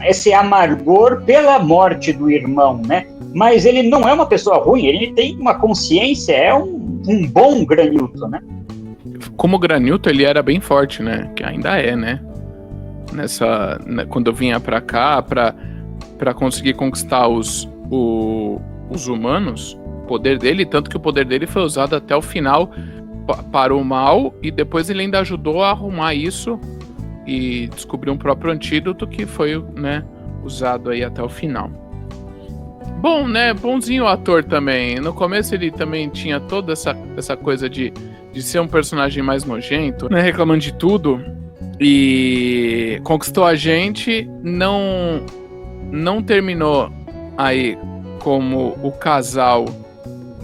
[SPEAKER 4] esse amargor pela morte do irmão, né? Mas ele não é uma pessoa ruim, ele tem uma consciência, é um bom Granilton, né?
[SPEAKER 2] Como Granilton, ele era bem forte, né? Que ainda é, né? Quando eu vinha pra cá, pra conseguir conquistar os humanos, o poder dele, tanto que o poder dele foi usado até o final para o mal, e depois ele ainda ajudou a arrumar isso e descobriu um próprio antídoto que foi, né, usado aí até o final. Bom, né? Bonzinho o ator também. No começo ele também tinha toda essa coisa de ser um personagem mais nojento, né? Reclamando de tudo. E conquistou a gente, não terminou aí como o casal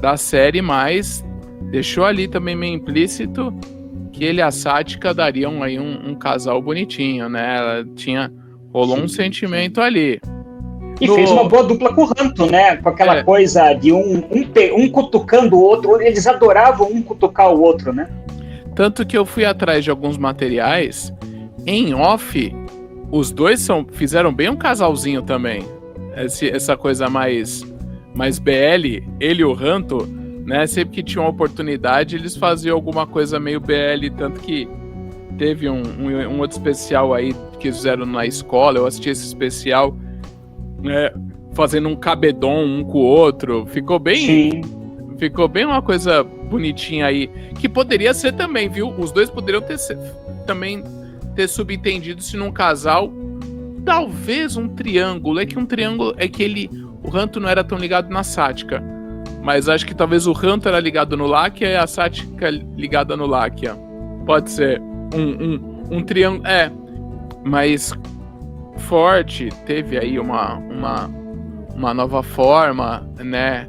[SPEAKER 2] da série, mas deixou ali também meio implícito que ele e a Sática dariam aí um casal bonitinho, né? Rolou um sentimento ali.
[SPEAKER 4] E fez uma boa dupla com o Ranto, né? Com aquela coisa de um cutucando o outro, eles adoravam um cutucar o outro, né?
[SPEAKER 2] Tanto que eu fui atrás de alguns materiais. Em off, os dois fizeram bem um casalzinho também. Essa coisa mais BL, ele e o Ranto, né? Sempre que tinha uma oportunidade, eles faziam alguma coisa meio BL, tanto que teve um outro especial aí que eles fizeram na escola. Eu assisti esse especial, né, fazendo um cabedon um com o outro. Ficou bem uma coisa bonitinha aí, que poderia ser também, viu? Os dois poderiam ter subentendido se num casal, talvez um triângulo. É que o Ranto não era tão ligado na Sática, mas acho que talvez o Ranto era ligado no Lakia e a Sática ligada no Lakia. Pode ser um triângulo, mas forte. Teve aí uma nova forma, né?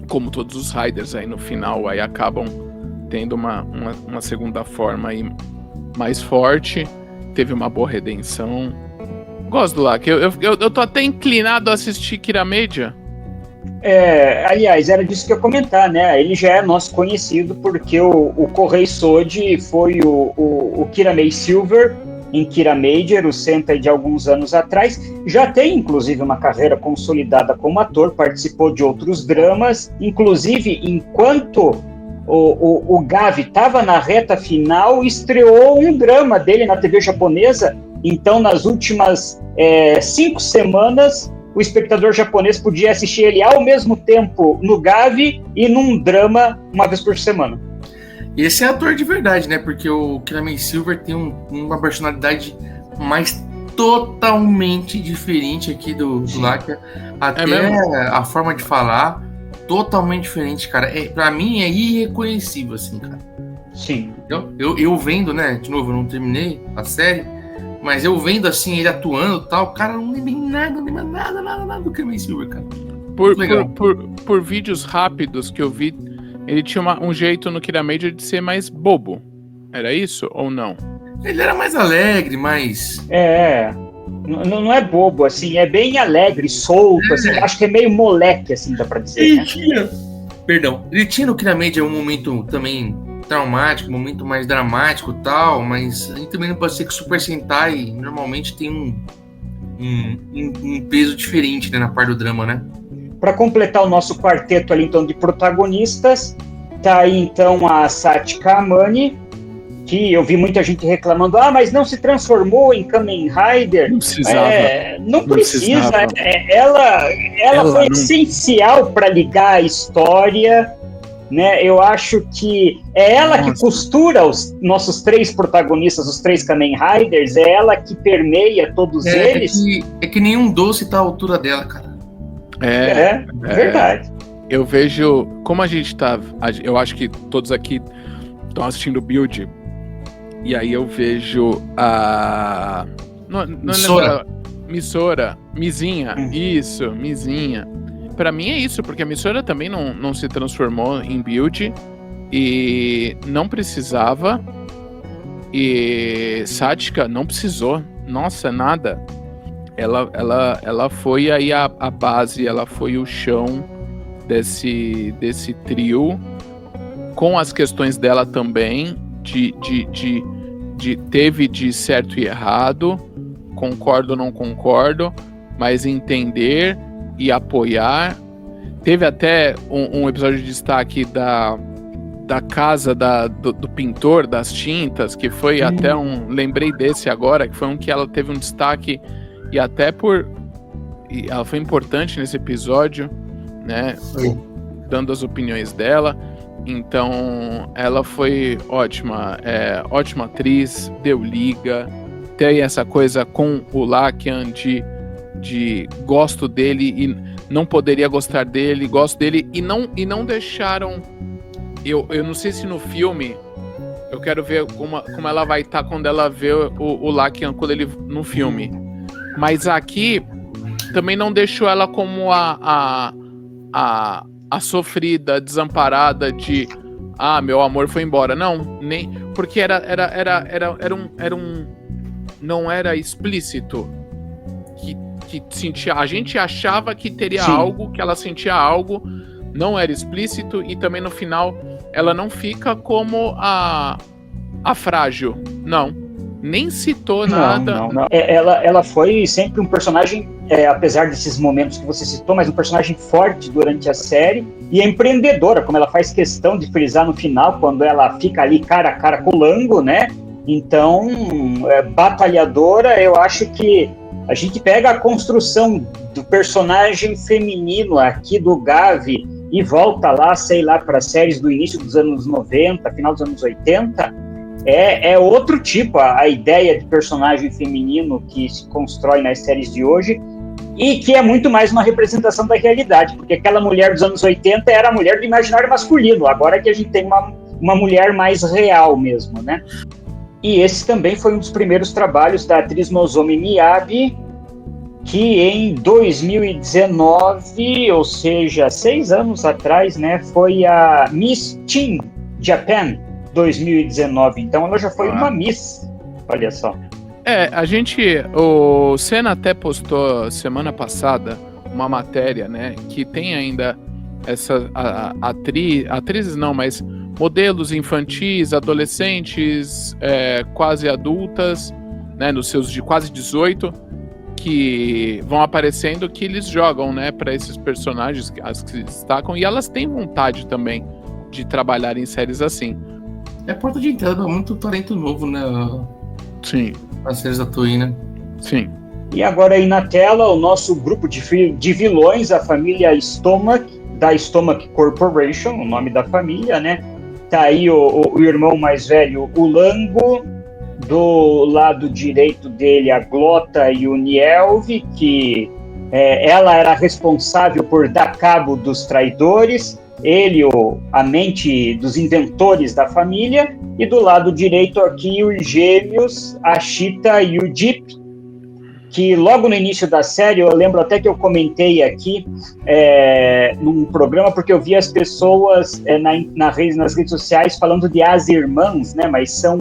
[SPEAKER 2] Como todos os Riders aí no final aí acabam tendo uma segunda forma aí mais forte. Teve uma boa redenção. Gosto do Lakia. Eu tô até inclinado a assistir Kiramedia.
[SPEAKER 4] Aliás, era disso que eu ia comentar, né? Ele já é nosso conhecido porque o Kohei Soji foi o Kiramei Silver em Kiramedia, o Sentai de alguns anos atrás. Já tem, inclusive, uma carreira consolidada como ator, participou de outros dramas, inclusive, enquanto o Gavi estava na reta final, estreou um drama dele na TV japonesa. Então, nas últimas 5 semanas, o espectador japonês podia assistir ele ao mesmo tempo no Gavi e num drama uma vez por semana.
[SPEAKER 3] E esse é ator de verdade, né? Porque o Kiramei Silver tem uma personalidade mais totalmente diferente aqui do Lakia. Até a forma de falar, totalmente diferente, cara. Pra mim é irreconhecível, assim, cara.
[SPEAKER 4] Sim.
[SPEAKER 3] Eu vendo, né? De novo, eu não terminei a série, mas eu vendo assim, ele atuando e tal, cara, não lembra nada do Kiramei Silver, cara.
[SPEAKER 2] Por vídeos rápidos que eu vi, ele tinha um jeito no Kiramedia de ser mais bobo. Era isso ou não?
[SPEAKER 3] Ele era mais alegre, mais...
[SPEAKER 4] Não é bobo, assim, é bem alegre, solto, assim, acho que é meio moleque, assim, dá pra dizer,
[SPEAKER 3] Ele tinha no Kiramedia um momento também traumático, um momento mais dramático e tal, mas a gente também não pode ser que o Super Sentai normalmente tem um peso diferente, né, na parte do drama, né?
[SPEAKER 4] Para completar o nosso quarteto ali, então, de protagonistas, tá aí, então, a Sática Amane, que eu vi muita gente reclamando, mas não se transformou em Kamen Rider.
[SPEAKER 2] Não precisava.
[SPEAKER 4] Não precisa. Ela foi essencial para ligar a história né? Eu acho que é ela que costura os nossos 3 protagonistas, os 3 Kamen Riders, é ela que permeia todos eles.
[SPEAKER 3] É que nenhum doce tá à altura dela, cara.
[SPEAKER 4] É verdade.
[SPEAKER 2] Eu vejo, como a gente tá, eu acho que todos aqui estão assistindo o Build, e aí eu vejo a... Não Missora, Mizinha, isso, Mizinha. Pra mim é isso, porque a Missora também não se transformou em Build e não precisava, e Sática não precisou, nossa, nada. Ela foi aí a base, ela foi o chão desse trio, com as questões dela também, teve de certo e errado, concordo ou não concordo, mas entender e apoiar. Teve até um episódio de destaque da casa do pintor das tintas, que foi até lembrei desse agora, que foi um que ela teve um destaque, e até e ela foi importante nesse episódio, né, dando as opiniões dela. Então ela foi ótima, ótima atriz, deu liga, tem essa coisa com o Lakian de gosto dele e não poderia gostar dele, gosto dele, e não deixaram. Eu não sei se no filme, eu quero ver como ela vai estar quando ela vê o Lakian quando ele no filme, mas aqui também não deixou ela como a sofrida, desamparada de meu amor foi embora. Não, nem porque era não era explícito que sentia. A gente achava que teria algo, que ela sentia algo, não era explícito, e também no final ela não fica como a frágil. Não. Nem citou nada.
[SPEAKER 4] Não. Ela foi sempre um personagem, apesar desses momentos que você citou, mas um personagem forte durante a série e empreendedora, como ela faz questão de frisar no final, quando ela fica ali cara a cara com o Lango, né? Então, batalhadora. Eu acho que a gente pega a construção do personagem feminino aqui do Gavi e volta lá, sei lá, para séries do início dos anos 90, final dos anos 80, é outro tipo, a ideia de personagem feminino que se constrói nas séries de hoje, e que é muito mais uma representação da realidade, porque aquela mulher dos anos 80 era a mulher do imaginário masculino, agora que a gente tem uma mulher mais real mesmo, né? E esse também foi um dos primeiros trabalhos da atriz Nozomi Miyabi, que em 2019, ou seja, 6 anos atrás, né, foi a Miss Teen Japan 2019. Então ela já foi uma Miss, olha só.
[SPEAKER 2] O Senna até postou semana passada uma matéria, né, que tem ainda essa atrizes não, mas modelos infantis, adolescentes, quase adultas, né, nos seus de quase 18, que vão aparecendo, que eles jogam, né, para esses personagens, as que se destacam, e elas têm vontade também de trabalhar em séries assim.
[SPEAKER 3] É porta de entrada, muito talento novo, né?
[SPEAKER 2] Sim.
[SPEAKER 3] As séries da Toei, né?
[SPEAKER 2] Sim.
[SPEAKER 4] E agora aí na tela, o nosso grupo de vilões, a família Stomach, da Stomach Corporation, o nome da família, né? Tá aí o irmão mais velho, o Lango, do lado direito dele a Glota e o Nielve, que ela era responsável por dar cabo dos traidores, ele a mente dos inventores da família, e do lado direito aqui os gêmeos, a Cheetah e o Jeep, que logo no início da série, eu lembro até que eu comentei aqui num programa, porque eu vi as pessoas nas redes sociais falando de as irmãs, né, mas são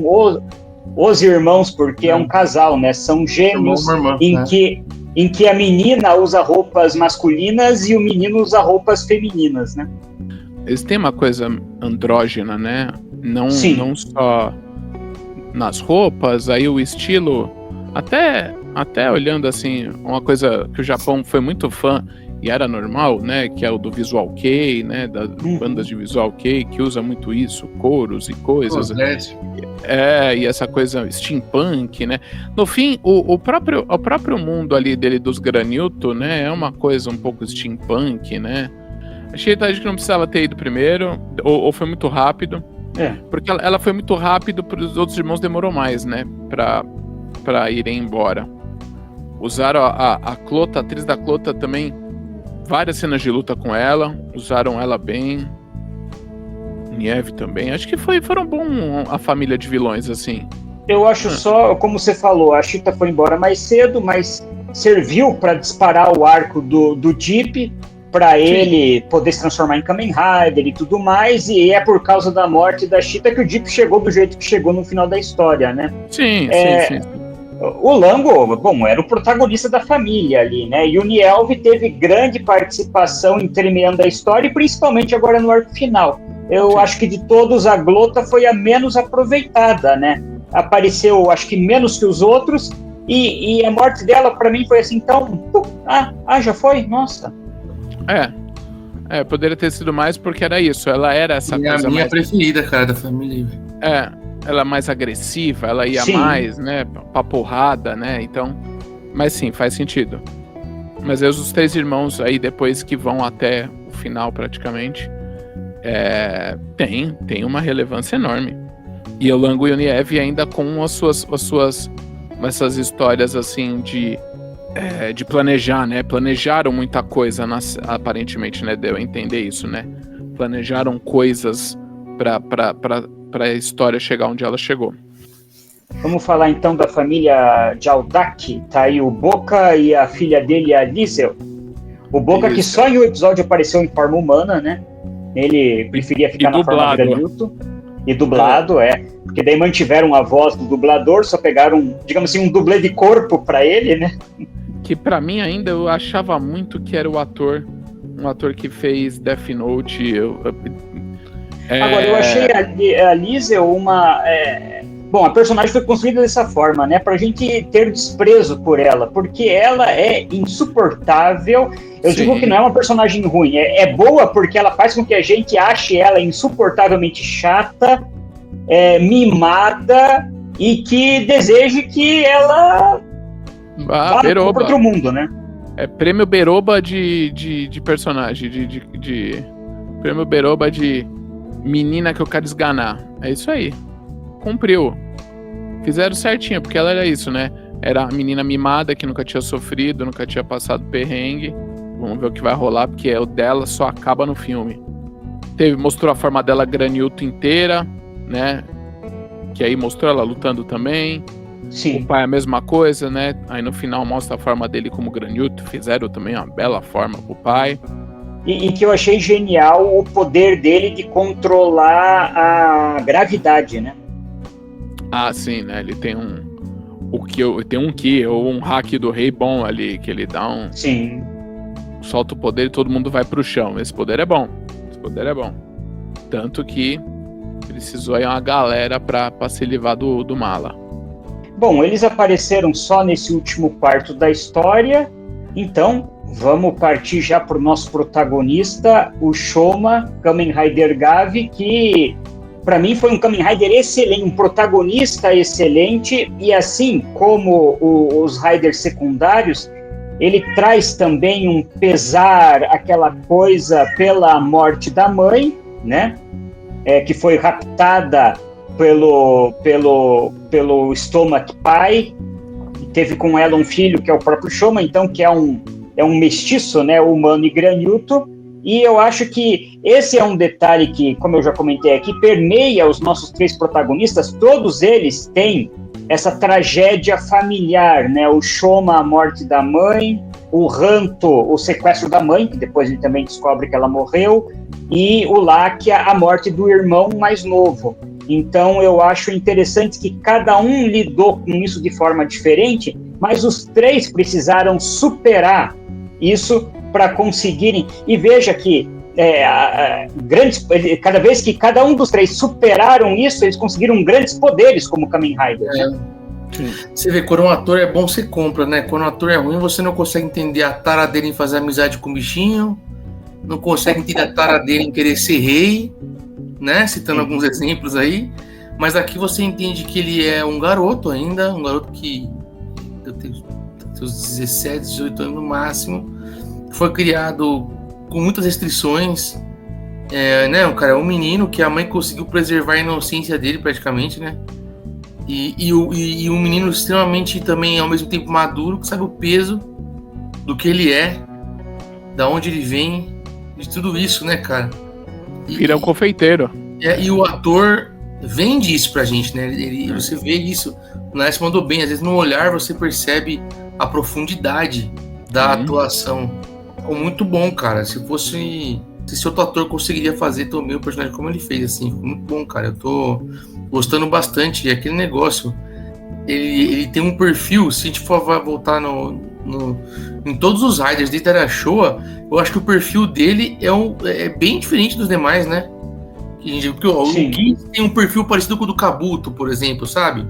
[SPEAKER 4] os irmãos, porque é um casal, né, são gêmeos, em que a menina usa roupas masculinas e o menino usa roupas femininas, né.
[SPEAKER 2] Eles têm uma coisa andrógena, né? Não só nas roupas, aí o estilo, até olhando assim, uma coisa que o Japão foi muito fã e era normal, né? Que é o do Visual Kei, né? Das bandas de Visual Kei, que usa muito isso, coros e coisas. E essa coisa steampunk, né? No fim, o próprio mundo ali dele dos Granilto, né? É uma coisa um pouco steampunk, né? Achei que não precisava ter ido primeiro, ou foi muito rápido. Porque ela foi muito rápido, para os outros irmãos demorou mais, né? Pra irem embora. Usaram a Clota, a atriz da Clota também, várias cenas de luta com ela, usaram ela bem. Nieve também, acho que foram bom a família de vilões, assim.
[SPEAKER 4] Eu acho só, como você falou, a Cheetah foi embora mais cedo, mas serviu para disparar o arco do Jeep, para ele poder se transformar em Kamen Rider e tudo mais, e é por causa da morte da Cheetah que o Jeep chegou do jeito que chegou no final da história, né?
[SPEAKER 2] Sim.
[SPEAKER 4] O Lango, bom, era o protagonista da família ali, né? E o Nielve teve grande participação entremeando a história, e principalmente agora no arco final. Eu acho que de todos a Glota foi a menos aproveitada, né? Apareceu, acho que menos que os outros, e a morte dela, para mim, foi assim, então... já foi? Nossa.
[SPEAKER 2] Poderia ter sido mais, porque era isso, ela era essa coisa
[SPEAKER 3] a minha
[SPEAKER 2] mais...
[SPEAKER 3] preferida, cara, da família.
[SPEAKER 2] Ela é mais agressiva, ela ia mais, né, pra porrada, né, então... Mas sim, faz sentido. Mas os 3 irmãos aí, depois que vão até o final, praticamente, tem uma relevância enorme. E o Lango e o Nieve ainda com essas histórias, assim, de planejar, né, planejaram muita coisa, aparentemente, né, deu a entender isso, né, planejaram coisas pra história chegar onde ela chegou.
[SPEAKER 4] Vamos falar então da família Jaldak. Tá aí o Boca e a filha dele, a Liesel. O Boca que só em um episódio apareceu em forma humana, né? Ele preferia ficar na forma Granilton. E dublado, porque daí mantiveram a voz do dublador, só pegaram, digamos assim, um dublê de corpo pra ele, né?
[SPEAKER 2] Que pra mim ainda eu achava muito que era um ator que fez Death Note.
[SPEAKER 4] Agora, eu achei a Liesel uma... Bom, a personagem foi construída dessa forma, né? Pra gente ter desprezo por ela, porque ela é insuportável. Eu digo que não é uma personagem ruim, é boa porque ela faz com que a gente ache ela insuportavelmente chata, mimada, e que deseje que ela vá para outro mundo, né?
[SPEAKER 2] É prêmio Beroba de personagem, de prêmio Beroba de menina que eu quero esganar. É isso aí. Cumpriu. Fizeram certinho, porque ela era isso, né? Era a menina mimada que nunca tinha sofrido, nunca tinha passado perrengue. Vamos ver o que vai rolar, porque o dela só acaba no filme. Mostrou a forma dela Granilton inteira, né? Que aí mostrou ela lutando também.
[SPEAKER 4] Sim.
[SPEAKER 2] O pai a mesma coisa, né? Aí no final mostra a forma dele como Granilton. Fizeram também uma bela forma pro pai.
[SPEAKER 4] E que eu achei genial o poder dele de controlar a gravidade, né?
[SPEAKER 2] Sim, né? Ele tem tem um Ki, ou um hack do Rei bom ali, que ele dá um...
[SPEAKER 4] Sim.
[SPEAKER 2] Solta o poder e todo mundo vai pro chão. Esse poder é bom. Tanto que precisou aí uma galera pra se livrar do Mala.
[SPEAKER 4] Bom, eles apareceram só nesse último quarto da história, então vamos partir já pro nosso protagonista, o Shoma, Kamen Rider Gavi, que para mim foi um Kamen Rider excelente, um protagonista excelente, e assim como os Riders secundários, ele traz também um pesar, aquela coisa pela morte da mãe, né? Que foi raptada pelo Stomach Pai, e teve com ela um filho que é o próprio Shoma, então que é um mestiço, né, humano e Granilton. E eu acho que esse é um detalhe que, como eu já comentei aqui, permeia os nossos 3 protagonistas. Todos eles têm essa tragédia familiar, né? O Shoma, a morte da mãe, o Ranto, o sequestro da mãe, que depois ele também descobre que ela morreu, e o Lakia, a morte do irmão mais novo. Então eu acho interessante que cada um lidou com isso de forma diferente, mas os 3 precisaram superar isso para conseguirem, e veja que cada vez que cada um dos 3 superaram isso, eles conseguiram grandes poderes como Kamen Rider.
[SPEAKER 3] Você vê, quando um ator é bom, você compra, né? Quando um ator é ruim, você não consegue entender a tara dele em fazer amizade com o bichinho, não consegue entender a tara dele em querer ser rei, né? Citando alguns exemplos aí, mas aqui você entende que ele é um garoto ainda, um garoto que eu tenho seus 17, 18 anos no máximo, foi criado com muitas restrições. Né, o cara é um menino que a mãe conseguiu preservar a inocência dele praticamente, né? E um menino extremamente também, ao mesmo tempo, maduro, que sabe o peso do que ele é, da onde ele vem, de tudo isso, né, cara?
[SPEAKER 2] Vira um confeiteiro.
[SPEAKER 3] E o ator vende isso pra gente, né? Você vê isso. O Nash mandou bem, às vezes no olhar você percebe a profundidade da atuação. Ficou muito bom, cara. Se outro ator conseguiria fazer também o personagem como ele fez, assim, ficou muito bom, cara. Eu tô gostando bastante. E aquele negócio, ele tem um perfil, se a gente for voltar em todos os Riders desde a Showa, eu acho que o perfil dele é bem diferente dos demais, né? Porque o Geats tem um perfil parecido com o do Kabuto, por exemplo, sabe?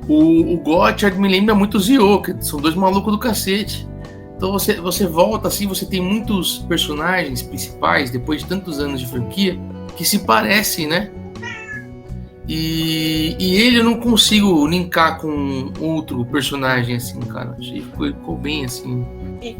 [SPEAKER 3] O Gotchard me lembra muito o Zio, que são dois malucos do cacete. Então você volta assim, você tem muitos personagens principais, depois de tantos anos de franquia, que se parecem, né? E ele eu não consigo linkar com outro personagem, assim, cara. Achei que ficou bem, assim. Né?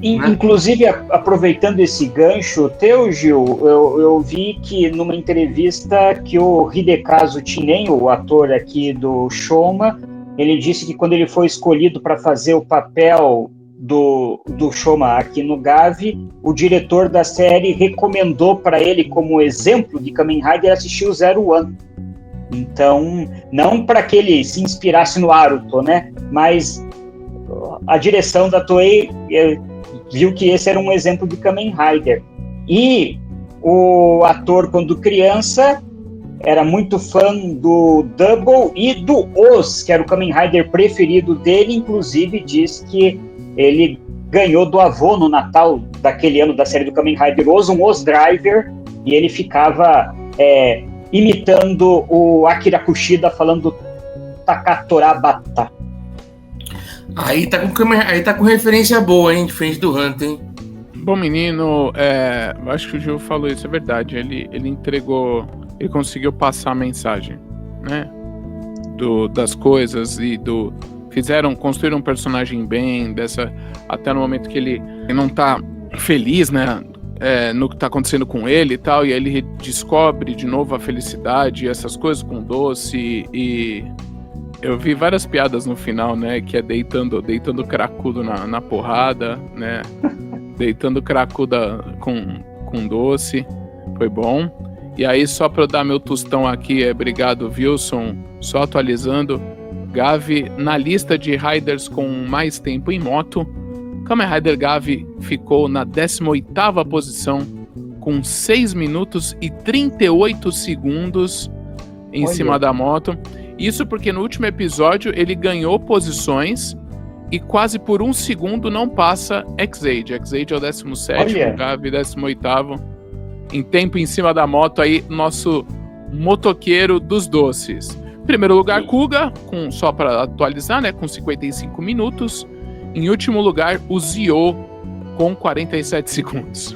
[SPEAKER 4] Inclusive, aproveitando esse gancho teu, Gil, eu vi que numa entrevista que o Hidekazu Chinen, o ator aqui do Shoma, ele disse que quando ele foi escolhido para fazer o papel do Shoma aqui no Gavi, o diretor da série recomendou para ele, como exemplo de Kamen Rider, assistir o Zero One. Então, não para que ele se inspirasse no Aruto, né? Mas a direção da Toei viu que esse era um exemplo de Kamen Rider. E o ator, quando criança, era muito fã do Double e do Oz, que era o Kamen Rider preferido dele. Inclusive, diz que ele ganhou do avô no Natal daquele ano da série do Kamen Rider Oz, um Oz Driver, e ele ficava imitando o Akira Kushida falando Takatorabata.
[SPEAKER 3] Aí tá com referência boa, hein? Diferente do Hunter, hein?
[SPEAKER 2] Bom menino, acho que o Gil falou isso, é verdade. Ele entregou, ele conseguiu passar a mensagem, né? Das coisas e construíram um personagem bem, até no momento que ele não tá feliz, né? No que tá acontecendo com ele e tal, e aí ele descobre de novo a felicidade e essas coisas com o doce, e eu vi várias piadas no final, né, que é deitando cracudo na porrada, né, deitando cracuda com doce, foi bom. E aí, só pra eu dar meu tostão aqui, obrigado Wilson, só atualizando, Gavi na lista de riders com mais tempo em moto, Kamen Rider Gavi ficou na 18ª posição com 6 minutos e 38 segundos em cima da moto. Isso porque no último episódio ele ganhou posições e quase por 1 segundo não passa X-Aid. X-Aid é o 17º, Gavi 18º. Em tempo em cima da moto aí, nosso motoqueiro dos doces. Primeiro lugar, Kuga, só para atualizar, né, com 55 minutos. Em último lugar, o Zio, com 47 segundos.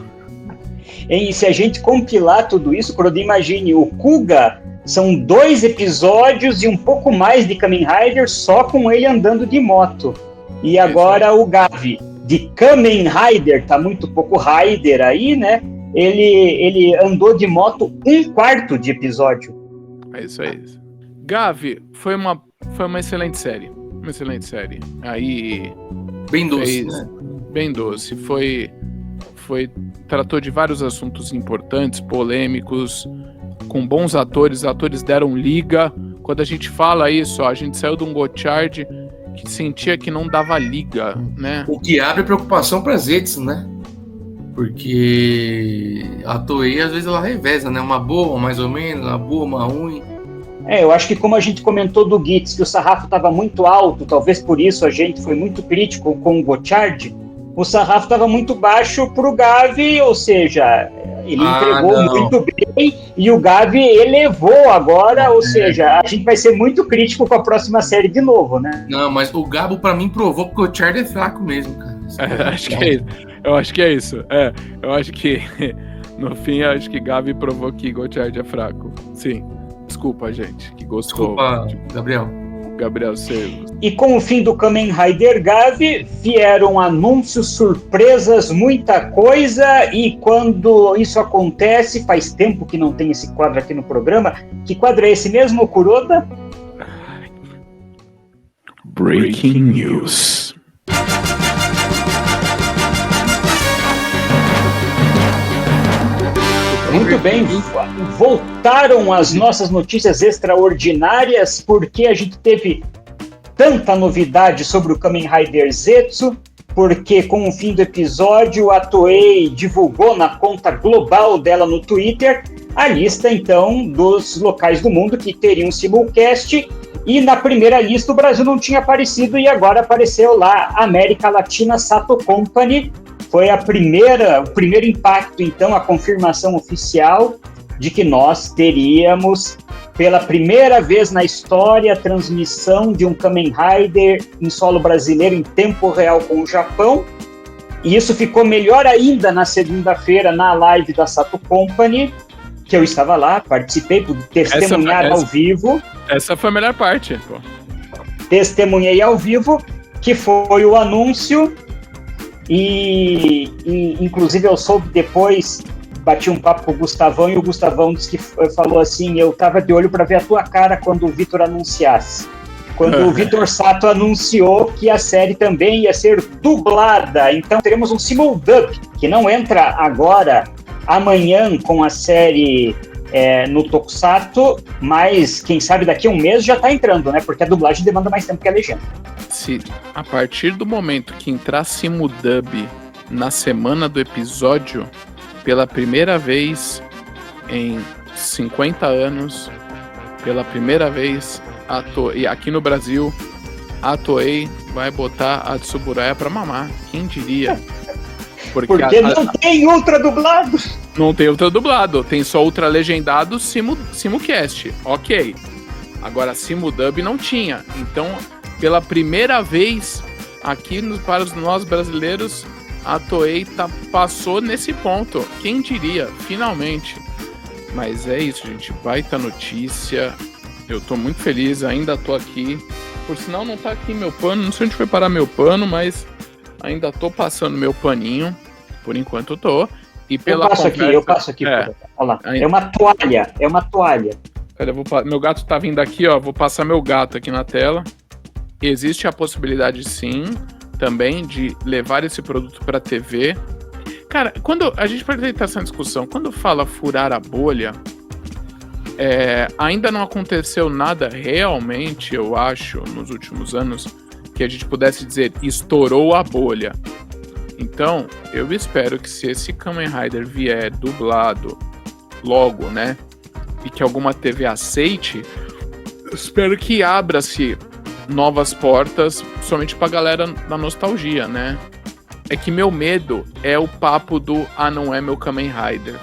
[SPEAKER 4] E se a gente compilar tudo isso, Crody, imagine, o Kuga são 2 episódios e um pouco mais de Kamen Rider só com ele andando de moto. E agora o Gavi, de Kamen Rider, tá muito pouco Rider aí, né? Ele andou de moto 1/4 de episódio.
[SPEAKER 2] É isso aí. Gavi foi uma excelente série. Uma excelente série. Aí...
[SPEAKER 3] Bem doce, né?
[SPEAKER 2] Bem doce. Tratou de vários assuntos importantes, polêmicos, com bons atores. Atores deram liga. Quando a gente fala isso, a gente saiu de um Gotchard que sentia que não dava liga, né?
[SPEAKER 3] O que abre preocupação para Zetsu, né? Porque a Toei, às vezes, ela reveza, né? Uma boa, mais ou menos, uma boa, uma ruim.
[SPEAKER 4] Eu acho que como a gente comentou do Geats, que o sarrafo estava muito alto, talvez por isso a gente foi muito crítico com o Gotchard, o sarrafo estava muito baixo para o Gavi, ou seja, ele entregou muito bem e o Gavi elevou agora, ou seja, a gente vai ser muito crítico com a próxima série de novo, né?
[SPEAKER 3] Não, mas o Gabo para mim provou que o Gotchard é fraco mesmo, cara.
[SPEAKER 2] Acho que é isso. Eu acho que é isso. Eu acho que no fim, acho que Gavi provou que Gotchard é fraco. Sim. Desculpa, gente, que gostou.
[SPEAKER 3] Desculpa, Gabriel.
[SPEAKER 2] Gabriel Selos.
[SPEAKER 4] E com o fim do Kamen Rider Gavi, vieram anúncios, surpresas, muita coisa, e quando isso acontece, faz tempo que não tem esse quadro aqui no programa. Que quadro é esse mesmo, Kuroda?
[SPEAKER 2] Breaking News.
[SPEAKER 4] Muito bem, voltaram as nossas notícias extraordinárias, porque a gente teve tanta novidade sobre o Kamen Rider Zetsu, porque com o fim do episódio a Toei divulgou na conta global dela no Twitter a lista, então, dos locais do mundo que teriam simulcast, e na primeira lista o Brasil não tinha aparecido, e agora apareceu lá a América Latina Sato Company. Foi o primeiro impacto, então, a confirmação oficial de que nós teríamos, pela primeira vez na história, a transmissão de um Kamen Rider em solo brasileiro em tempo real com o Japão. E isso ficou melhor ainda na segunda-feira, na live da Sato Company, que eu estava lá, participei, pude testemunhar ao vivo.
[SPEAKER 2] Essa foi a melhor parte, pô.
[SPEAKER 4] Testemunhei ao vivo, que foi o anúncio. E inclusive eu soube depois, bati um papo com o Gustavão, e o Gustavão disse que falou assim: eu tava de olho para ver a tua cara quando o Vitor anunciasse. Quando o Vitor Sato anunciou que a série também ia ser dublada, então teremos um simuldub, que não entra agora, amanhã, com a série no Tokusatsu, mas quem sabe daqui a um mês já tá entrando, né? Porque a dublagem demanda mais tempo que a legenda.
[SPEAKER 2] Se a partir do momento que entrar simudub na semana do episódio, pela primeira vez em 50 anos, pela primeira vez, e aqui no Brasil, a Toei vai botar a Tsuburaya pra mamar. Quem diria?
[SPEAKER 4] Porque não tem ultra dublado.
[SPEAKER 2] Não tem ultra dublado, tem só ultra legendado simulcast. Ok. Agora simudub não tinha. Então, pela primeira vez aqui para nós brasileiros, a Toei passou nesse ponto. Quem diria? Finalmente. Mas é isso, gente. Baita notícia. Eu tô muito feliz, ainda tô aqui. Por sinal, não tá aqui meu pano. Não sei onde foi parar meu pano, mas ainda tô passando meu paninho. Por enquanto eu tô. E pela
[SPEAKER 4] eu passo aqui. Olha lá. É uma toalha.
[SPEAKER 2] Pera, meu gato tá vindo aqui, ó. Vou passar meu gato aqui na tela. Existe a possibilidade, sim, também de levar esse produto pra TV. Cara, quando a gente pode ter essa discussão, quando fala furar a bolha, ainda não aconteceu nada realmente, eu acho, nos últimos anos, que a gente pudesse dizer estourou a bolha. Então, eu espero que se esse Kamen Rider vier dublado logo, né, e que alguma TV aceite, eu espero que abra-se novas portas, somente pra galera da nostalgia, né? É que meu medo é o papo do não é meu Kamen Rider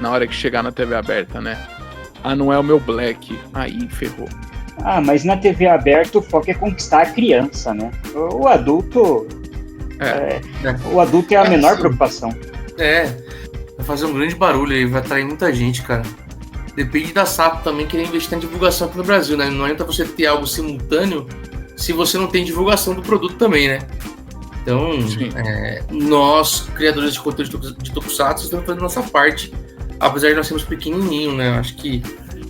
[SPEAKER 2] na hora que chegar na TV aberta, né? Não é o meu Black. Aí ferrou.
[SPEAKER 4] Mas na TV aberta o foco é conquistar a criança, né? O adulto o adulto é a menor preocupação.
[SPEAKER 3] Vai fazer um grande barulho aí, vai atrair muita gente, cara. Depende da Sato também querer investir na divulgação aqui no Brasil, né? Não adianta você ter algo simultâneo se você não tem divulgação do produto também, né? Então, nós, criadores de conteúdo de Tokusatsu, estamos fazendo nossa parte, apesar de nós sermos pequenininhos, né? Acho que...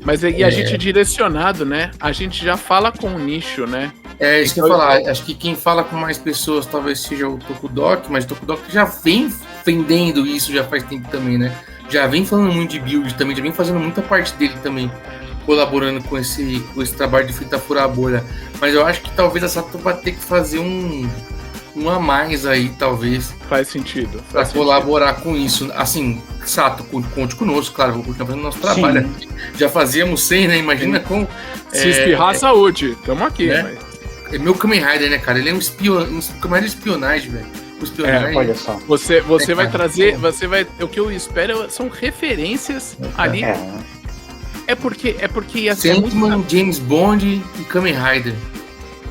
[SPEAKER 2] Mas a gente é direcionado, né? A gente já fala com o nicho, né?
[SPEAKER 3] Isso que eu ia falar. Acho que quem fala com mais pessoas talvez seja o Tokudok, mas o Tokudok já vem vendendo isso já faz tempo também, né? Já vem falando muito de build também, já vem fazendo muita parte dele também, colaborando com esse trabalho de tentar furar a bolha. Mas eu acho que talvez a Sato vai ter que fazer um a mais aí, talvez.
[SPEAKER 2] Faz sentido.
[SPEAKER 3] Pra colaborar com isso. Assim, Sato, conte conosco, claro, vou continuar fazendo nosso trabalho. Sim. Já fazíamos 100, né? Imagina com...
[SPEAKER 2] Se espirrar, saúde. Tamo aqui,
[SPEAKER 3] né?
[SPEAKER 2] Mas...
[SPEAKER 3] É meu Kamen Rider, né, cara? Ele é um Kamen Rider de espionagem, velho.
[SPEAKER 4] Olha só.
[SPEAKER 2] Você vai trazer... O que eu espero são referências ali. É porque
[SPEAKER 3] Sandman, James Bond e Kamen Rider.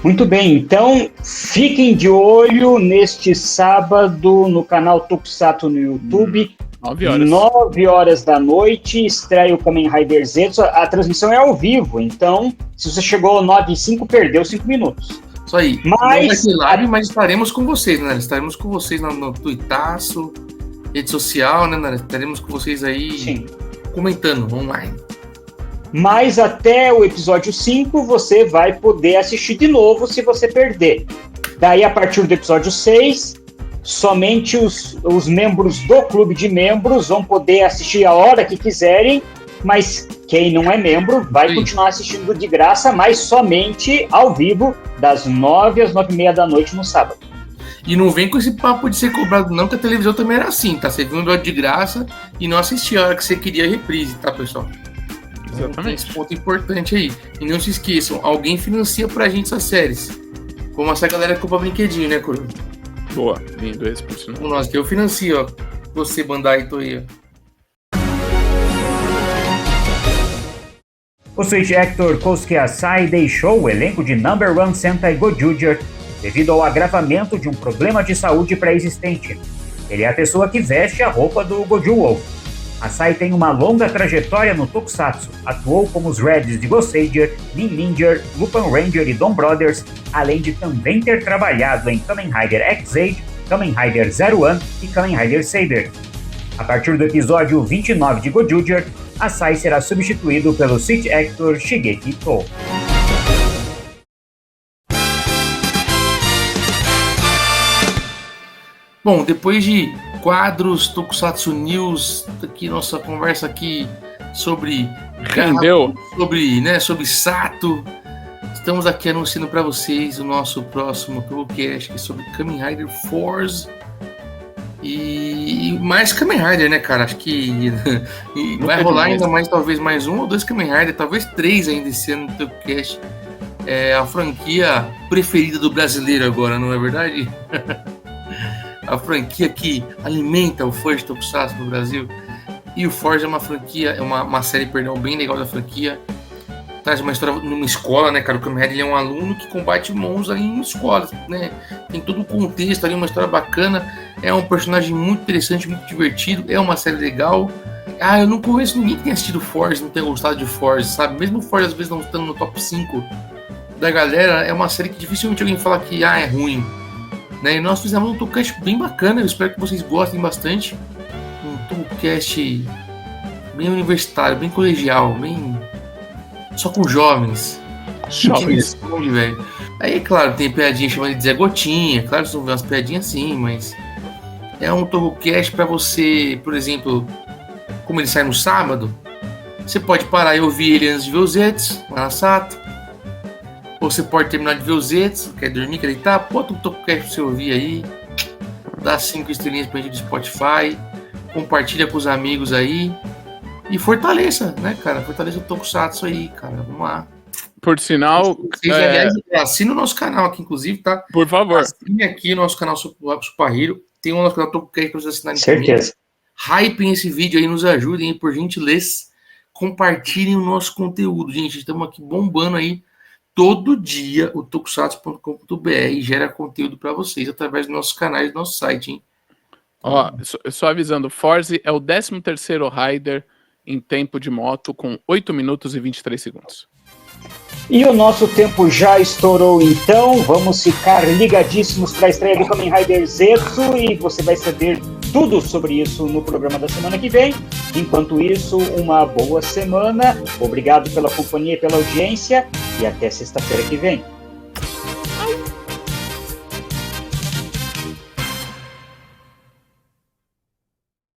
[SPEAKER 4] Muito bem, então fiquem de olho neste sábado no canal Tokusatsu no YouTube. 9 horas da noite, estreia o Kamen Rider Zetsu. A transmissão é ao vivo, então, se você chegou 9h05, perdeu 5 minutos.
[SPEAKER 3] Isso aí.
[SPEAKER 4] Mas...
[SPEAKER 3] Não vai ser live, mas estaremos com vocês, né? Estaremos com vocês no Tuitaço, rede social, né? Estaremos com vocês aí. Sim. Comentando online.
[SPEAKER 4] Mas até o episódio 5 você vai poder assistir de novo se você perder. Daí, a partir do episódio 6, somente os membros do clube de membros vão poder assistir a hora que quiserem, mas quem não é membro vai continuar assistindo de graça, mas somente ao vivo, das 9 às 9h30 da noite no sábado.
[SPEAKER 3] E não vem com esse papo de ser cobrado não, que a televisão também era assim, tá? Você viu um episódio de graça e não assistia a hora que você queria a reprise, tá, pessoal? Exatamente. Esse ponto importante aí. E não se esqueçam, alguém financia pra gente essas séries. Como essa galera que compra brinquedinho, né, Coro?
[SPEAKER 2] Boa, lindo esse por sinal.
[SPEAKER 3] Nós que eu financio, ó. Você, Bandai Toei.
[SPEAKER 1] O Switch Actor Kosuke Asai deixou o elenco de Number One Sentai Gojuger devido ao agravamento de um problema de saúde pré-existente. Ele é a pessoa que veste a roupa do Goju Wolf. Asai tem uma longa trajetória no Tokusatsu, atuou como os Reds de Goseiger, Ninja, Lupin Ranger e Don Brothers, além de também ter trabalhado em Kamen Rider X-Age, Kamen Rider Zero One e Kamen Rider Saber. A partir do episódio 29 de Gojuger, Asai será substituído pelo Switch Actor Shigeki Tou.
[SPEAKER 3] Bom, depois de quadros, Tokusatsu News, aqui nossa conversa aqui sobre sobre Sato, estamos aqui anunciando para vocês o nosso próximo podcast sobre Kamen Rider Force e mais Kamen Rider, né, cara? Acho que vai rolar ainda mais, talvez mais 1 ou 2 Kamen Rider, talvez 3 ainda esse ano no Tokocast. É a franquia preferida do brasileiro agora, não é verdade? A franquia que alimenta o Forge Tokusatsu no Brasil. E o Forge é uma franquia, é uma série, bem legal da franquia. Traz uma história numa escola, né, cara? O Kamen Rider ele é um aluno que combate monstros ali em escolas, né? Tem todo o contexto ali, uma história bacana. É um personagem muito interessante, muito divertido. É uma série legal. Eu não conheço ninguém que tenha assistido Forge, não tenha gostado de Forge, sabe? Mesmo o Forge às vezes não estando no top 5 da galera, é uma série que dificilmente alguém fala que é ruim. Né? E nós fizemos um Tokocast bem bacana, eu espero que vocês gostem bastante. Um Tokocast bem universitário, bem colegial, bem só com jovens. Velho. Aí, claro, tem piadinha chamada de Zé Gotinha, claro que vocês vão ver umas piadinhas assim, mas é um Tokocast pra você, por exemplo, como ele sai no sábado, você pode parar e ouvir ele antes de ver os Zetsu, lá na Sato. Ou você pode terminar de ver os Zetsu, quer dormir, quer deitar, bota um Tokocast pra você ouvir aí, dá 5 estrelinhas pra gente do Spotify, compartilha com os amigos aí e fortaleça, né, cara? Fortaleça o Tokusatsu aí, cara. Vamos lá.
[SPEAKER 2] Por sinal...
[SPEAKER 3] Aliás, assina o nosso canal aqui, inclusive, tá?
[SPEAKER 2] Por favor.
[SPEAKER 3] Assine aqui o nosso canal Super Hero. Tem o nosso canal Tokocast pra vocês assinarem.
[SPEAKER 4] Certeza.
[SPEAKER 3] Hypem esse vídeo aí, nos ajudem, por gentileza. Compartilhem o nosso conteúdo, gente. Estamos aqui bombando aí. Todo dia o tokusatsu.com.br gera conteúdo para vocês através dos nossos canais do nosso site, hein?
[SPEAKER 2] Ó, só avisando, Forze é o 13º Rider em tempo de moto com 8 minutos e 23 segundos.
[SPEAKER 4] E o nosso tempo já estourou, então vamos ficar ligadíssimos para a estreia do Kamen Rider Zetsu e você vai saber tudo sobre isso no programa da semana que vem. Enquanto isso, uma boa semana, obrigado pela companhia e pela audiência e até sexta-feira que vem.